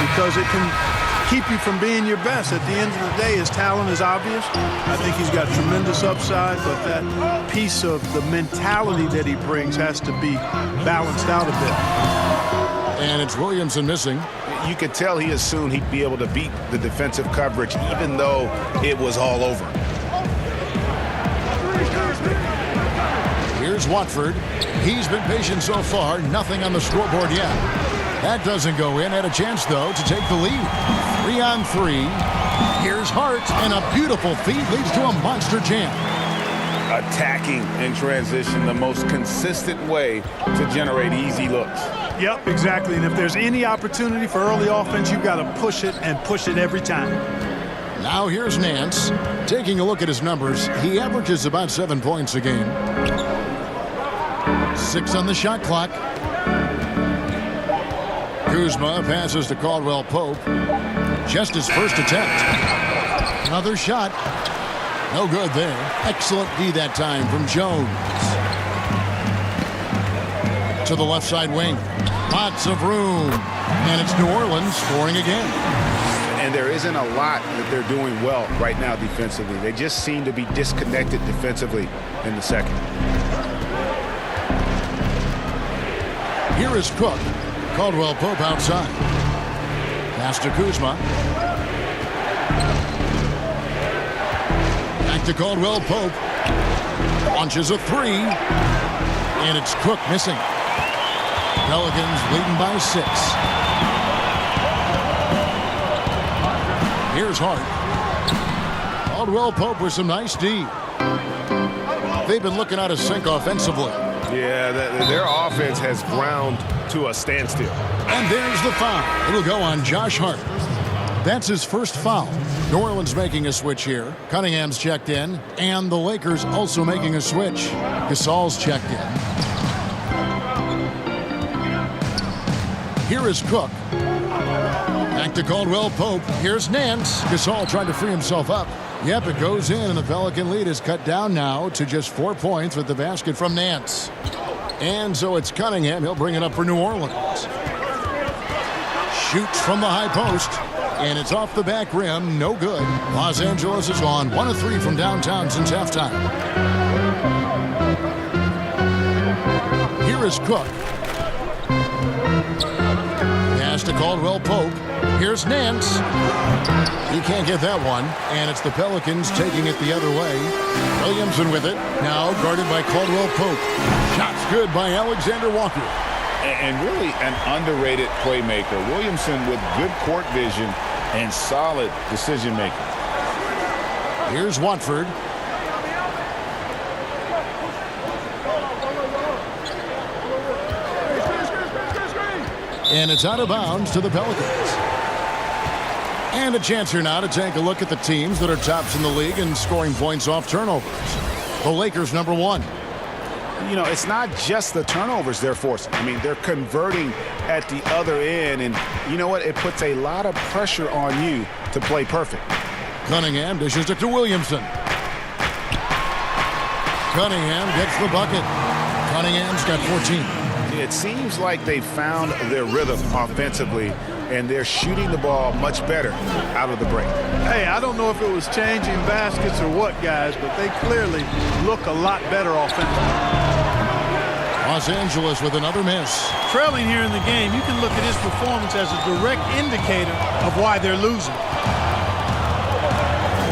because it can keep you from being your best. At the end of the day, his talent is obvious. I think he's got tremendous upside, but that piece of the mentality that he brings has to be balanced out a bit. And it's Williamson missing. You could tell he assumed he'd be able to beat the defensive coverage even though it was all over. Here's Watford. He's been patient so far. Nothing on the scoreboard yet. That doesn't go in. Had a chance, though, to take the lead. 3-on-3. Here's Hart, and a beautiful feed leads to a monster jam. Attacking in transition, the most consistent way to generate easy looks. Yep, exactly. And if there's any opportunity for early offense, you've got to push it and push it every time. Now here's Nance. Taking a look at his numbers, he averages about 7 points a game. 6 on the shot clock. Kuzma passes to Caldwell Pope. Just his first attempt. Another shot. No good there. Excellent D that time from Jones. To the left side wing. Lots of room. And it's New Orleans scoring again. And there isn't a lot that they're doing well right now defensively. They just seem to be disconnected defensively in the second. Here is Cook. Caldwell Pope outside. Pass to Kuzma. Back to Caldwell Pope. Launches a 3. And it's Cook missing. Pelicans leading by 6. Here's Hart. Caldwell Pope with some nice D. They've been looking out of sync offensively. Yeah, their offense has ground to a standstill. And there's the foul. It'll go on Josh Hart. That's his first foul. New Orleans making a switch here. Cunningham's checked in. And the Lakers also making a switch. Gasol's checked in. Here is Cook. Back to Caldwell Pope. Here's Nance. Gasol trying to free himself up. Yep, it goes in, and the Pelican lead is cut down now to just 4 points with the basket from Nance. And so it's Cunningham. He'll bring it up for New Orleans. Shoots from the high post, and it's off the back rim. No good. Los Angeles is on 1 of 3 from downtown since halftime. Here is Cook. Pass to Caldwell Pope. Here's Nance. He can't get that one, and it's the Pelicans taking it the other way. Williamson with it, now guarded by Caldwell Pope. Shots good by Alexander Walker. And really an underrated playmaker. Williamson with good court vision and solid decision making. Here's Watford. And it's out of bounds to the Pelicans. And a chance here now to take a look at the teams that are tops in the league in scoring points off turnovers. The Lakers, number 1. You know, it's not just the turnovers they're forcing. I mean, they're converting at the other end. And you know what? It puts a lot of pressure on you to play perfect. Cunningham dishes it to Williamson. Cunningham gets the bucket. Cunningham's got 14. It seems like they found their rhythm offensively, and they're shooting the ball much better out of the break. Hey, I don't know if it was changing baskets or what, guys, but they clearly look a lot better offensively. Los Angeles with another miss. Trailing here in the game, you can look at his performance as a direct indicator of why they're losing.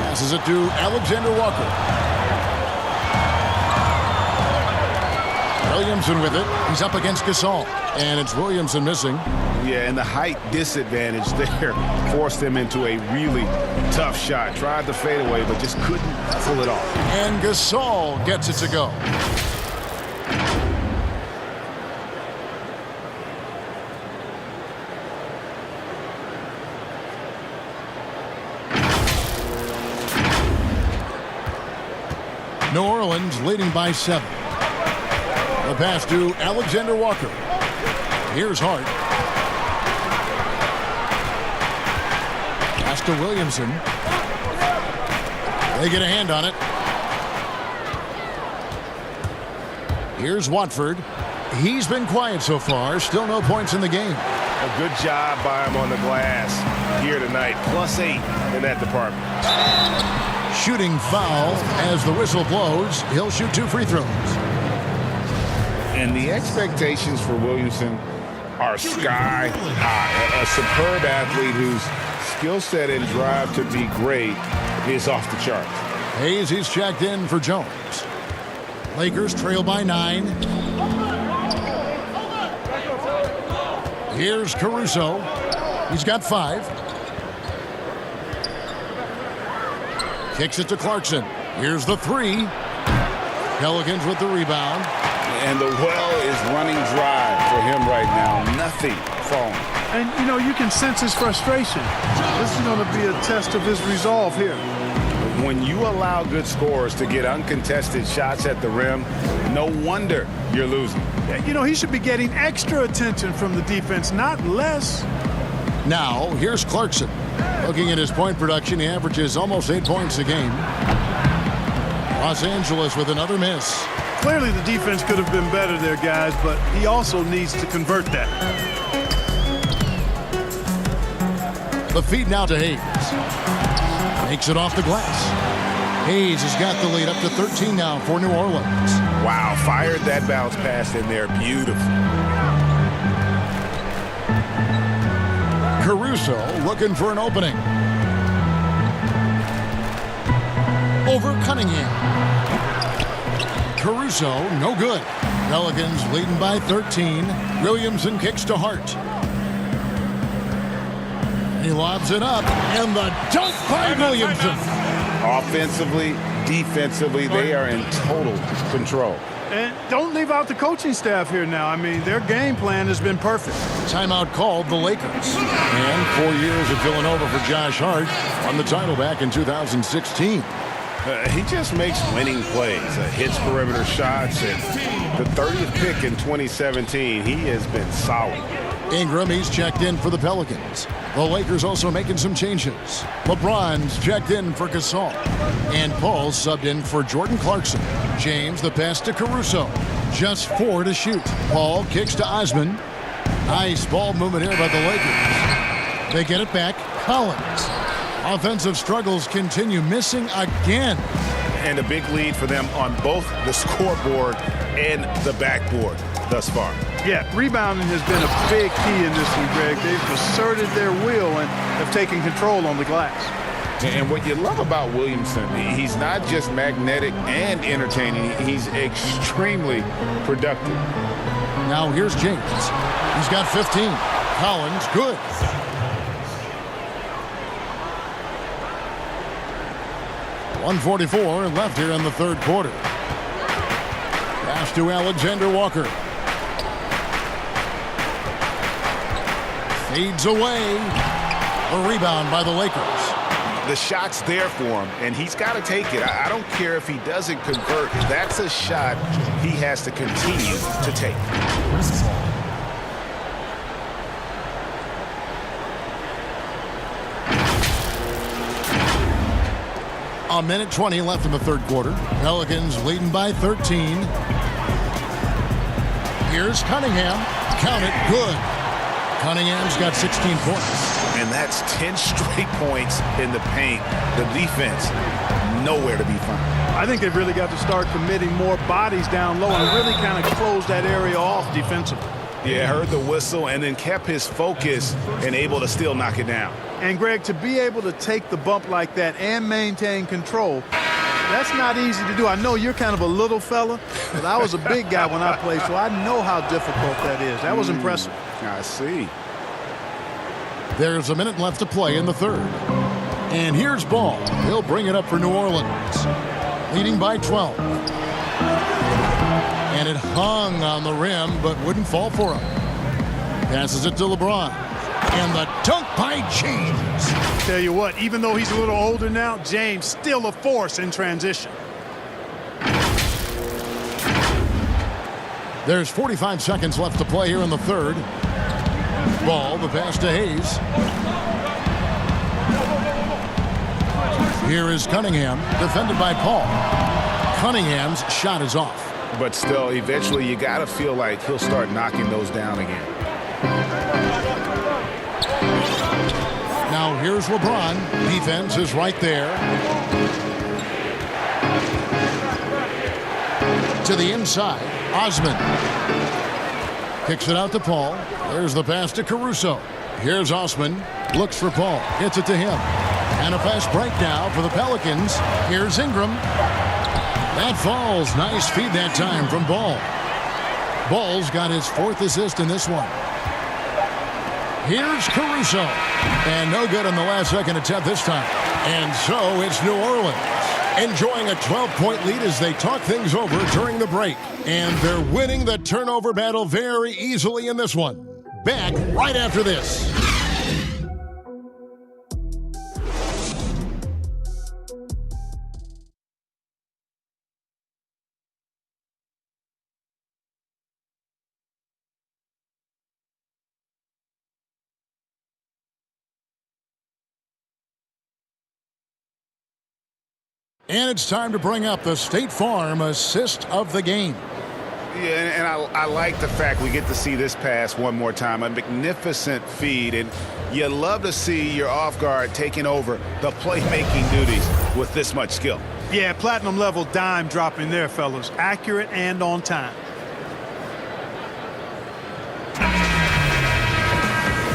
Passes it to Alexander Walker. Williamson with it. He's up against Gasol. And it's Williamson missing. Yeah, and the height disadvantage there forced them into a really tough shot. Tried to fade away, but just couldn't pull it off. And Gasol gets it to go. New Orleans leading by 7. The pass to Alexander Walker. Here's Hart. Pass to Williamson. They get a hand on it. Here's Watford. He's been quiet so far. Still no points in the game. A good job by him on the glass here tonight. +8 in that department. Shooting foul as the whistle blows. He'll shoot 2 free throws. And the expectations for Williamson are sky high. A superb athlete whose skill set and drive to be great is off the charts. Hayes, he's checked in for Jones. Lakers trail by 9. Here's Caruso. He's got 5. Kicks it to Clarkson. Here's the 3. Pelicans with the rebound. And the well is running dry for him right now. Nothing falling. And, you know, you can sense his frustration. This is going to be a test of his resolve here. When you allow good scorers to get uncontested shots at the rim, no wonder you're losing. You know, he should be getting extra attention from the defense, not less. Now, here's Clarkson. Looking at his point production, he averages almost 8 points a game. Los Angeles with another miss. Clearly the defense could have been better there, guys, but he also needs to convert that. The feed now to Hayes. Makes it off the glass. Hayes has got the lead up to 13 now for New Orleans. Wow, fired that bounce pass in there. Beautiful. Caruso looking for an opening. Over Cunningham. Caruso, no good. Pelicans leading by 13. Williamson kicks to Hart. He lobs it up, and the dunk by Williamson. Offensively, defensively, they are in total control. And don't leave out the coaching staff here now. I mean, their game plan has been perfect. Timeout called the Lakers. And 4 years at Villanova for Josh Hart. Won the title back in 2016. He just makes winning plays, hits perimeter shots, and the 30th pick in 2017, he has been solid. Ingram, he's checked in for the Pelicans. The Lakers also making some changes. LeBron's checked in for Gasol. And Paul's subbed in for Jordan Clarkson. James, the pass to Caruso. Just 4 to shoot. Paul kicks to Osman. Nice ball movement here by the Lakers. They get it back. Collins. Offensive struggles continue, missing again. And a big lead for them on both the scoreboard and the backboard thus far. Yeah, rebounding has been a big key in this one, Greg. They've asserted their will and have taken control on the glass. And what you love about Williamson, he's not just magnetic and entertaining, he's extremely productive. Now here's James. He's got 15. Collins, good. .144 left here in the third quarter. Pass to Alexander Walker. Fades away. A rebound by the Lakers. The shot's there for him, and he's got to take it. I don't care if he doesn't convert. That's a shot he has to continue to take. A minute 20 left in the third quarter. Pelicans leading by 13. Here's Cunningham. Count it. Good. Cunningham's got 16 points. And that's 10 straight points in the paint. The defense, nowhere to be found. I think they've really got to start committing more bodies down low and really kind of close that area off defensively. Yeah, heard the whistle and then kept his focus and able to still knock it down. And, Greg, to be able to take the bump like that and maintain control, that's not easy to do. I know you're kind of a little fella, but I was a big guy when I played, so I know how difficult that is. That was impressive. I see. There's a minute left to play in the third. And here's Ball. He'll bring it up for New Orleans. Leading by 12. And it hung on the rim, but wouldn't fall for him. Passes it to LeBron. And the dunk by James. Tell you what, even though he's a little older now, James still a force in transition. There's 45 seconds left to play here in the third. Ball, the pass to Hayes. Here is Cunningham, defended by Paul. Cunningham's shot is off. But still, eventually you got to feel like he'll start knocking those down again. Now here's LeBron. Defense is right there. To the inside, Osman. Kicks it out to Paul. There's the pass to Caruso. Here's Osman. Looks for Paul. Hits it to him. And a fast break now for the Pelicans. Here's Ingram. That falls. Nice feed that time from Ball. Ball's got his fourth assist in this one. Here's Caruso. And no good on the last second attempt this time. And so it's New Orleans enjoying a 12-point lead as they talk things over during the break. And they're winning the turnover battle very easily in this one. Back right after this. And it's time to bring up the State Farm assist of the game. Yeah, and I like the fact we get to see this pass one more time. A magnificent feed, and you love to see your off guard taking over the playmaking duties with this much skill. Yeah, platinum level dime dropping there, fellas. Accurate and on time.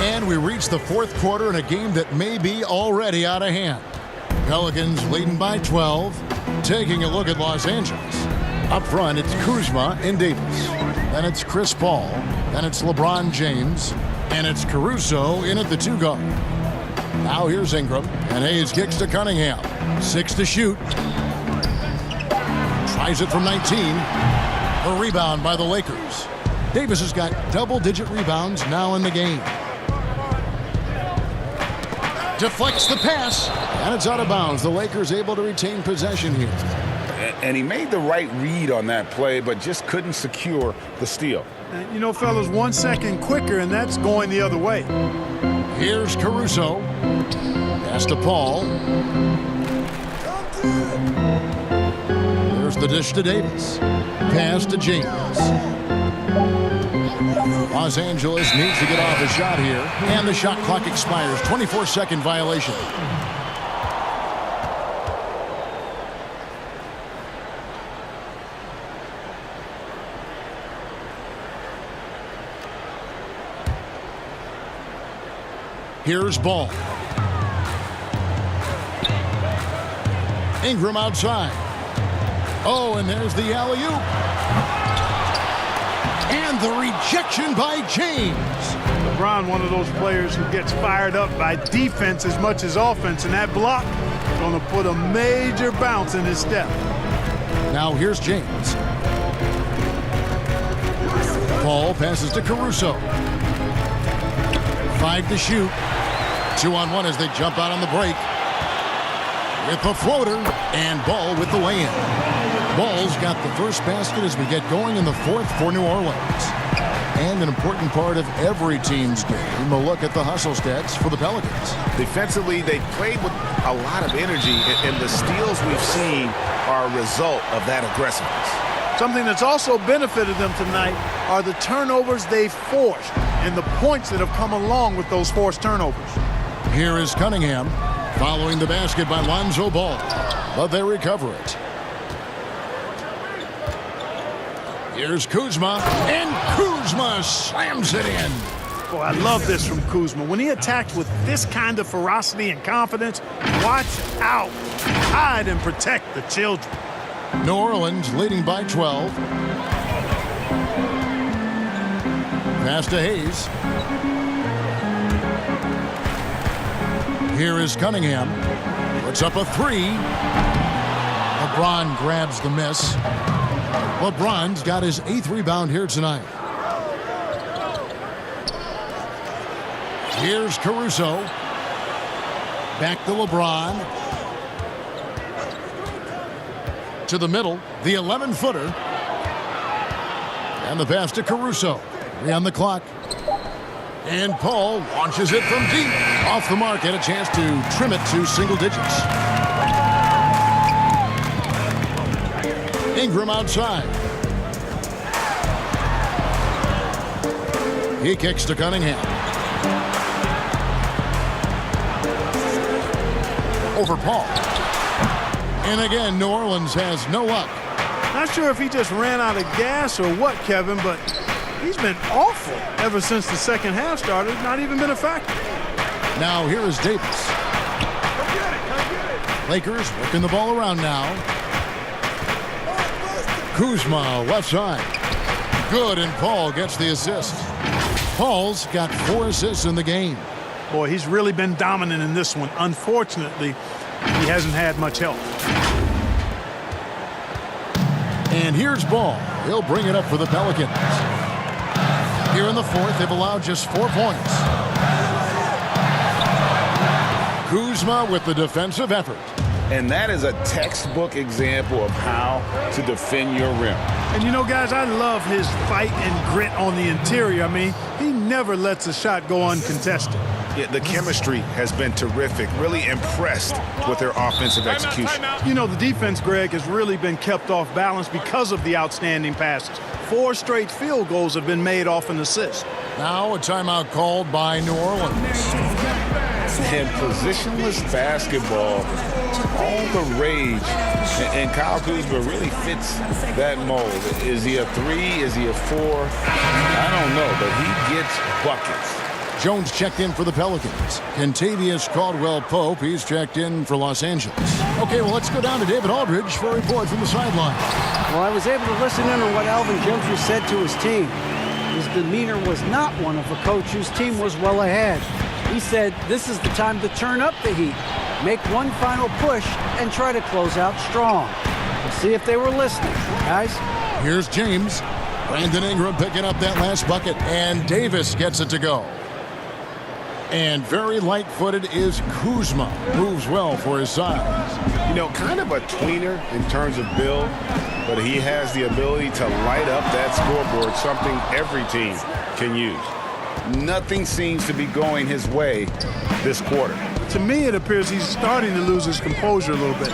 And we reach the fourth quarter in a game that may be already out of hand. Pelicans leading by 12. Taking a look at Los Angeles. Up front, it's Kuzma and Davis. Then it's Chris Paul. Then it's LeBron James. And it's Caruso in at the two guard. Now here's Ingram. And Hayes kicks to Cunningham. 6 to shoot. Tries it from 19. A rebound by the Lakers. Davis has got double-digit rebounds now in the game. Deflects the pass, and it's out of bounds. The Lakers able to retain possession here. And he made the right read on that play, but just couldn't secure the steal. And you know, fellas, 1 second quicker, and that's going the other way. Here's Caruso. Pass to Paul. There's the dish to Davis. Pass to James. Los Angeles needs to get off a shot here, and the shot clock expires. 24-second violation. Here's Ball. Ingram outside. Oh, and there's the alley-oop. And the rejection by James. LeBron, one of those players who gets fired up by defense as much as offense, and that block is going to put a major bounce in his step. Now here's James. Paul passes to Caruso. 5 to shoot. 2-on-1 as they jump out on the break. With the floater, and Ball with the lay-in. Ball's got the first basket as we get going in the fourth for New Orleans. and an important part of every team's game. A look at the hustle stats for the Pelicans. Defensively, they played with a lot of energy, and the steals we've seen are a result of that aggressiveness. Something that's also benefited them tonight are the turnovers they've forced and the points that have come along with those forced turnovers. Here is Cunningham following the basket by Lonzo Ball, but they recover it. Here's Kuzma, and Kuzma slams it in. Boy, I love this from Kuzma. When he attacks with this kind of ferocity and confidence, watch out. Hide and protect the children. New Orleans leading by 12. Pass to Hayes. Here is Cunningham. Puts up a three. LeBron grabs the miss. LeBron's got his 8th rebound here tonight. Here's Caruso. Back to LeBron. To the middle, the 11-footer. And the pass to Caruso. 3 on the clock. And Paul launches it from deep. Off the mark and a chance to trim it to single digits. Ingram outside. He kicks to Cunningham. Over Paul. And again, New Orleans has no luck. Not sure if he just ran out of gas or what, Kevin, but he's been awful ever since the second half started. Not even been a factor. Now here is Davis. Lakers working the ball around now. Kuzma left side. Good, and Paul gets the assist. Paul's got 4 assists in the game. Boy, he's really been dominant in this one. Unfortunately, he hasn't had much help. And here's Ball. He'll bring it up for the Pelicans. Here in the 4th, they've allowed just 4 points. Kuzma with the defensive effort. And that is a textbook example of how to defend your rim. And you know, guys, I love his fight and grit on the interior. I mean, he never lets a shot go uncontested. Yeah, the chemistry has been terrific. Really impressed with their offensive execution. You know, the defense, Greg, has really been kept off balance because of the outstanding passes. 4 straight field goals have been made off an assist. Now a timeout called by New Orleans. And positionless basketball, all the rage. And Kyle Kuzma really fits that mold. Is he a 3? Is he a 4? I don't know, but he gets buckets. Jones checked in for the Pelicans. Kentavious Caldwell-Pope, he's checked in for Los Angeles. Okay, well, let's go down to David Aldridge for a report from the sideline. Well, I was able to listen in on what Alvin Gentry said to his team. His demeanor was not one of a coach whose team was well ahead. He said this is the time to turn up the heat, make one final push, and try to close out strong. We'll see if they were listening, guys. Here's James. Brandon Ingram picking up that last bucket, and Davis gets it to go. And very light-footed is Kuzma. Moves well for his size. You know, kind of a tweener in terms of build, but he has the ability to light up that scoreboard, something every team can use. Nothing seems to be going his way this quarter. To me, it appears he's starting to lose his composure a little bit.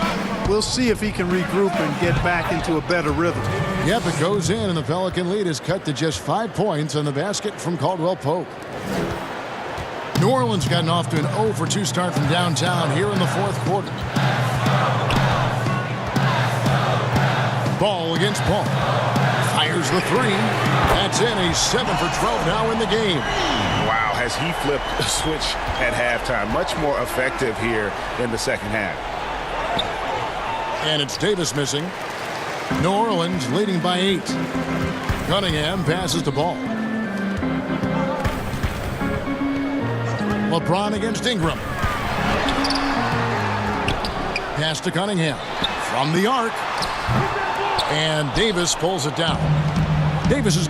We'll see if he can regroup and get back into a better rhythm. Yep, it goes in, and the Pelican lead is cut to just 5 points on the basket from Caldwell-Pope. New Orleans gotten off to an 0-for-2 start from downtown here in the 4th quarter. Ball against Paul. Fires the 3. That's in. He's 7 for 12 now in the game. Wow, has he flipped a switch at halftime. Much more effective here in the second half. And it's Davis missing. New Orleans leading by 8. Cunningham passes the ball. LeBron against Ingram. Pass to Cunningham. From the arc. And Davis pulls it down. Davis is...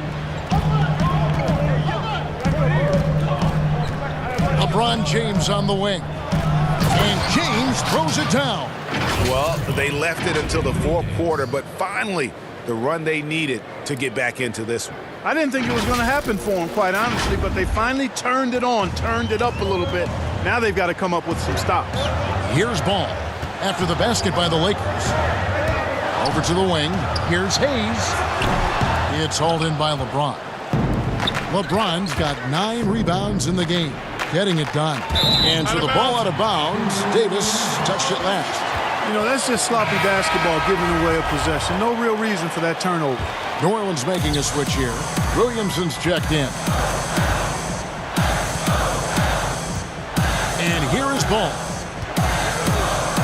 LeBron James on the wing. And James throws it down. Well, they left it until the 4th quarter, but finally the run they needed to get back into this one. I didn't think it was going to happen for them, quite honestly, but they finally turned it on, turned it up a little bit. Now they've got to come up with some stops. Here's ball after the basket by the Lakers. Over to the wing. Here's Hayes. It's hauled in by LeBron. LeBron's got 9 rebounds in the game, getting it done. And so the ball out of bounds. Davis touched it last. You know, that's just sloppy basketball, giving away a possession. No real reason for that turnover. New Orleans making a switch here. Williamson's checked in. And here is ball.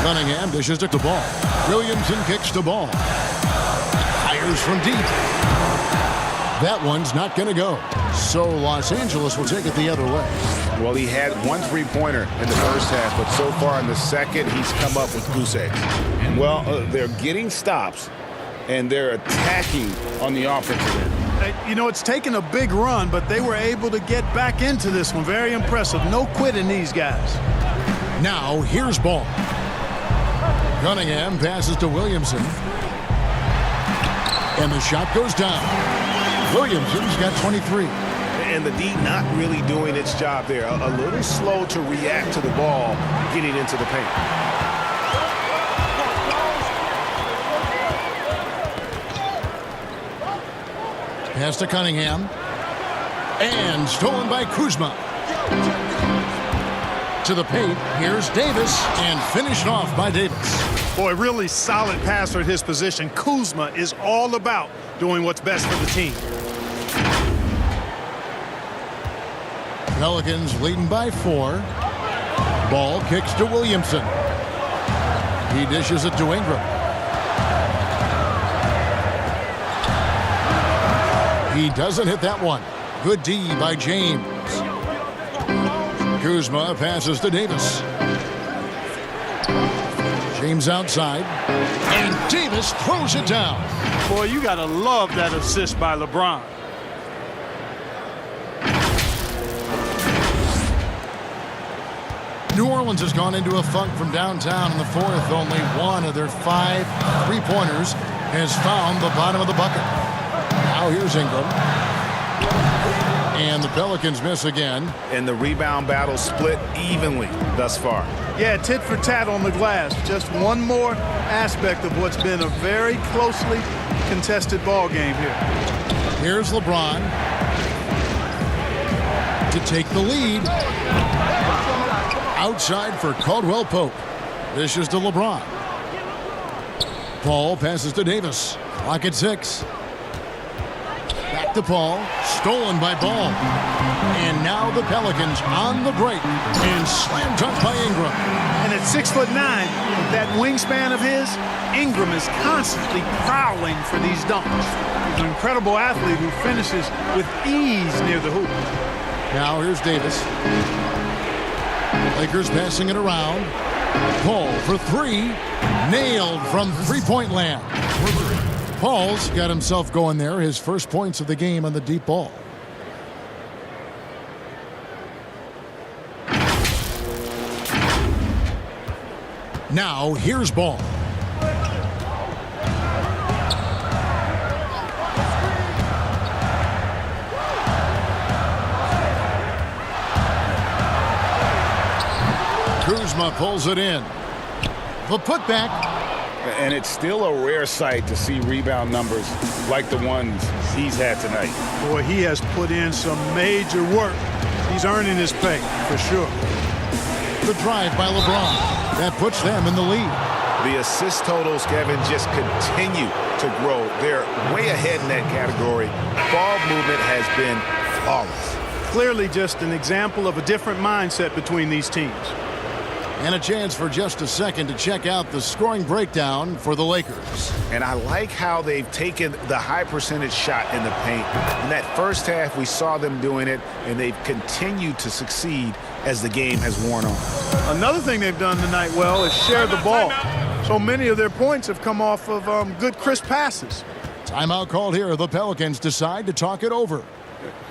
Cunningham dishes it to ball. Williamson kicks the ball. Fires from deep. That one's not going to go. So Los Angeles will take it the other way. Well, he had 1 3-pointer in the first half, but so far in the second, he's come up with goose eggs. Well, they're getting stops, and they're attacking on the offensive end. You know, it's taken a big run, but they were able to get back into this one. Very impressive. No quitting these guys. Now, here's ball. Cunningham passes to Williamson. And the shot goes down. Williamson's got 23. And the D not really doing its job there. A little slow to react to the ball getting into the paint. Pass to Cunningham. And stolen by Kuzma. To the paint. Here's Davis. And finished off by Davis. Boy, really solid passer at his position. Kuzma is all about doing what's best for the team. Pelicans leading by 4. Ball kicks to Williamson. He dishes it to Ingram. He doesn't hit that one. Good D by James. Kuzma passes to Davis. James outside. And Davis throws it down. Boy, you got to love that assist by LeBron. New Orleans has gone into a funk from downtown in the fourth. Only 1 of their 5 3-pointers has found the bottom of the bucket. Now here's Ingram. And the Pelicans miss again. And the rebound battle split evenly thus far. Yeah, tit for tat on the glass. Just one more aspect of what's been a very closely contested ball game here. Here's LeBron to take the lead. Outside for Caldwell Pope. Dishes to LeBron. Paul passes to Davis. Clock at 6. Back to Paul. Stolen by Ball. And now the Pelicans on the break. And slam dunk by Ingram. And at 6'9", that wingspan of his, Ingram is constantly prowling for these dunks. He's an incredible athlete who finishes with ease near the hoop. Now here's Davis. Lakers passing it around. Paul for 3. Nailed from three-point land. Paul's got himself going there. His first points of the game on the deep ball. Now here's Ball. Kuzma pulls it in. The putback. And it's still a rare sight to see rebound numbers like the ones he's had tonight. Boy, he has put in some major work. He's earning his pay, for sure. The drive by LeBron. That puts them in the lead. The assist totals, Kevin, just continue to grow. They're way ahead in that category. Ball movement has been flawless. Clearly just an example of a different mindset between these teams. And a chance for just a second to check out the scoring breakdown for the Lakers. And I like how they've taken the high percentage shot in the paint. In that first half, we saw them doing it, and they've continued to succeed as the game has worn on. Another thing they've done tonight well is share the ball. So many of their points have come off of good, crisp passes. Timeout called here. The Pelicans decide to talk it over.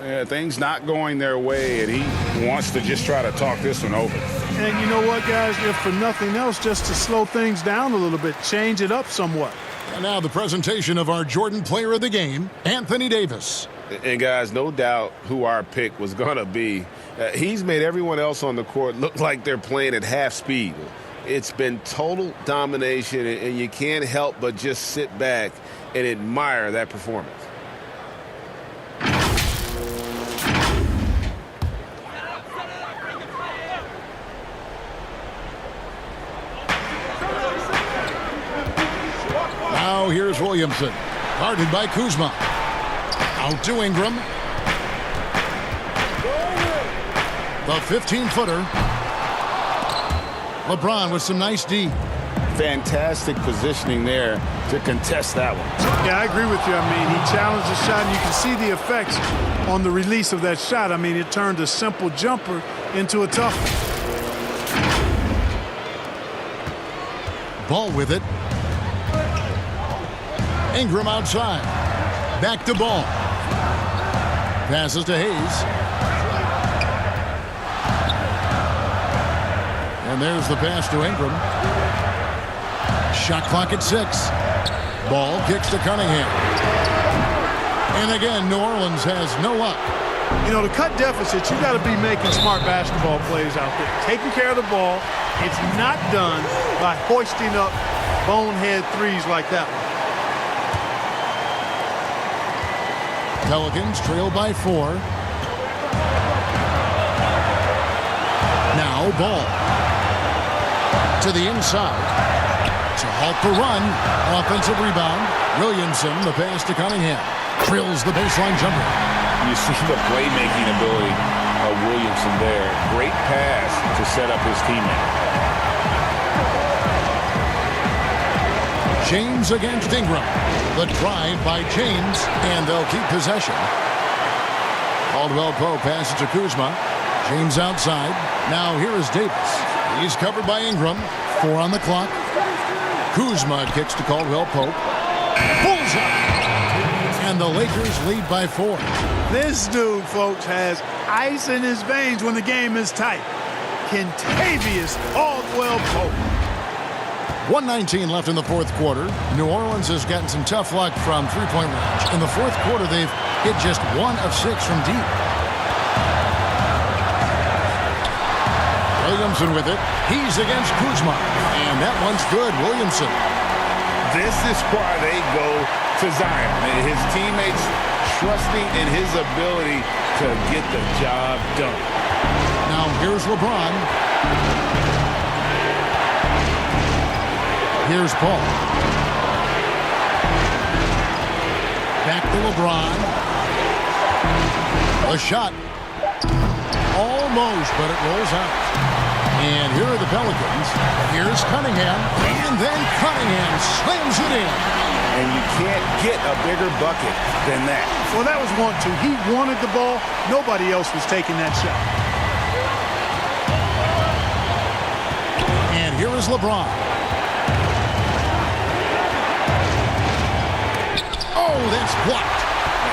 Yeah, things not going their way, and he wants to just try to talk this one over. And you know what, guys? If for nothing else, just to slow things down a little bit, change it up somewhat. And now the presentation of our Jordan Player of the Game, Anthony Davis. And, guys, no doubt who our pick was going to be. He's made everyone else on the court look like they're playing at half speed. It's been total domination, and you can't help but just sit back and admire that performance. Now here's Williamson, guarded by Kuzma. Out to Ingram. The 15-footer. LeBron with some nice D. Fantastic positioning there to contest that one. Yeah, I agree with you. I mean, he challenged the shot, and you can see the effects on the release of that shot. I mean, it turned a simple jumper into a tough one. Ball with it. Ingram outside. Back to Ball. Passes to Hayes. And there's the pass to Ingram. Shot clock at 6. Ball kicks to Cunningham. And again, New Orleans has no luck. You know, to cut deficits, you got to be making smart basketball plays out there. Taking care of the ball. It's not done by hoisting up bonehead threes like that one. Pelicans trail by 4. Now Ball. To the inside. To halt the run. Offensive rebound. Williamson, the pass to Cunningham. Drills the baseline jumper. You see the playmaking ability of Williamson there. Great pass to set up his teammate. James against Ingram. The drive by James, and they'll keep possession. Caldwell Pope passes to Kuzma. James outside. Now here is Davis. He's covered by Ingram. 4 on the clock. Kuzma kicks to Caldwell Pope. Bullseye! And the Lakers lead by 4. This dude, folks, has ice in his veins when the game is tight. Kentavious Caldwell Pope. 1:19 left in the fourth quarter. New Orleans has gotten some tough luck from three-point range. In the fourth quarter, they've hit just 1 of 6 from deep. Williamson with it. He's against Kuzma. And that one's good. Williamson. This is why they go to Zion. His teammates trusting in his ability to get the job done. Now here's LeBron. Here's Paul. Back to LeBron. A shot. Almost, but it rolls out. And here are the Pelicans. Here's Cunningham. And then Cunningham slams it in. And you can't get a bigger bucket than that. Well, that was 1-2. He wanted the ball. Nobody else was taking that shot. And here is LeBron. Oh, that's blocked.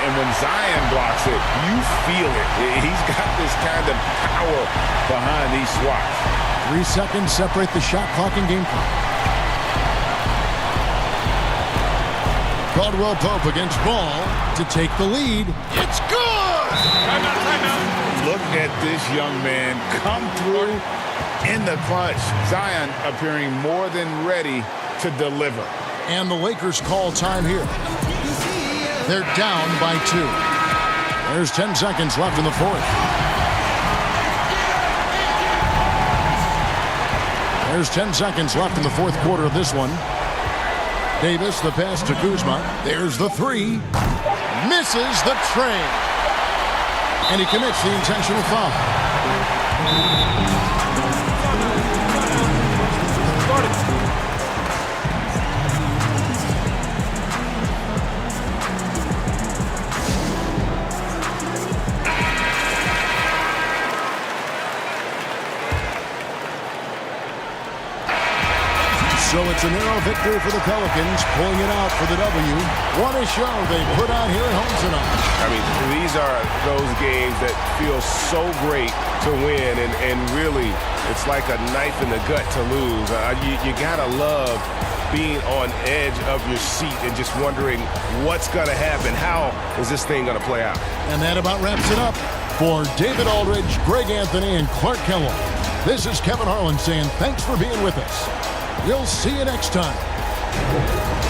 And when Zion blocks it, you feel it. He's got this kind of power behind these swats. 3 seconds separate the shot clock and game clock. Caldwell Pope against Ball to take the lead. It's good! Timeout. Look at this young man come through in the clutch. Zion appearing more than ready to deliver. And the Lakers call time here. They're down by 2. There's 10 seconds left in the fourth. There's 10 seconds left in the fourth quarter of this one. Davis, the pass to Kuzma. There's the 3. Misses the tray. And he commits the intentional foul. So it's a narrow victory for the Pelicans, pulling it out for the W. What a show they put on here at home tonight. I mean, these are those games that feel so great to win, and really, it's like a knife in the gut to lose. You gotta love being on edge of your seat and just wondering what's going to happen. How is this thing going to play out? And that about wraps it up. For David Aldridge, Greg Anthony, and Clark Kellogg, this is Kevin Harlan saying thanks for being with us. We'll see you next time.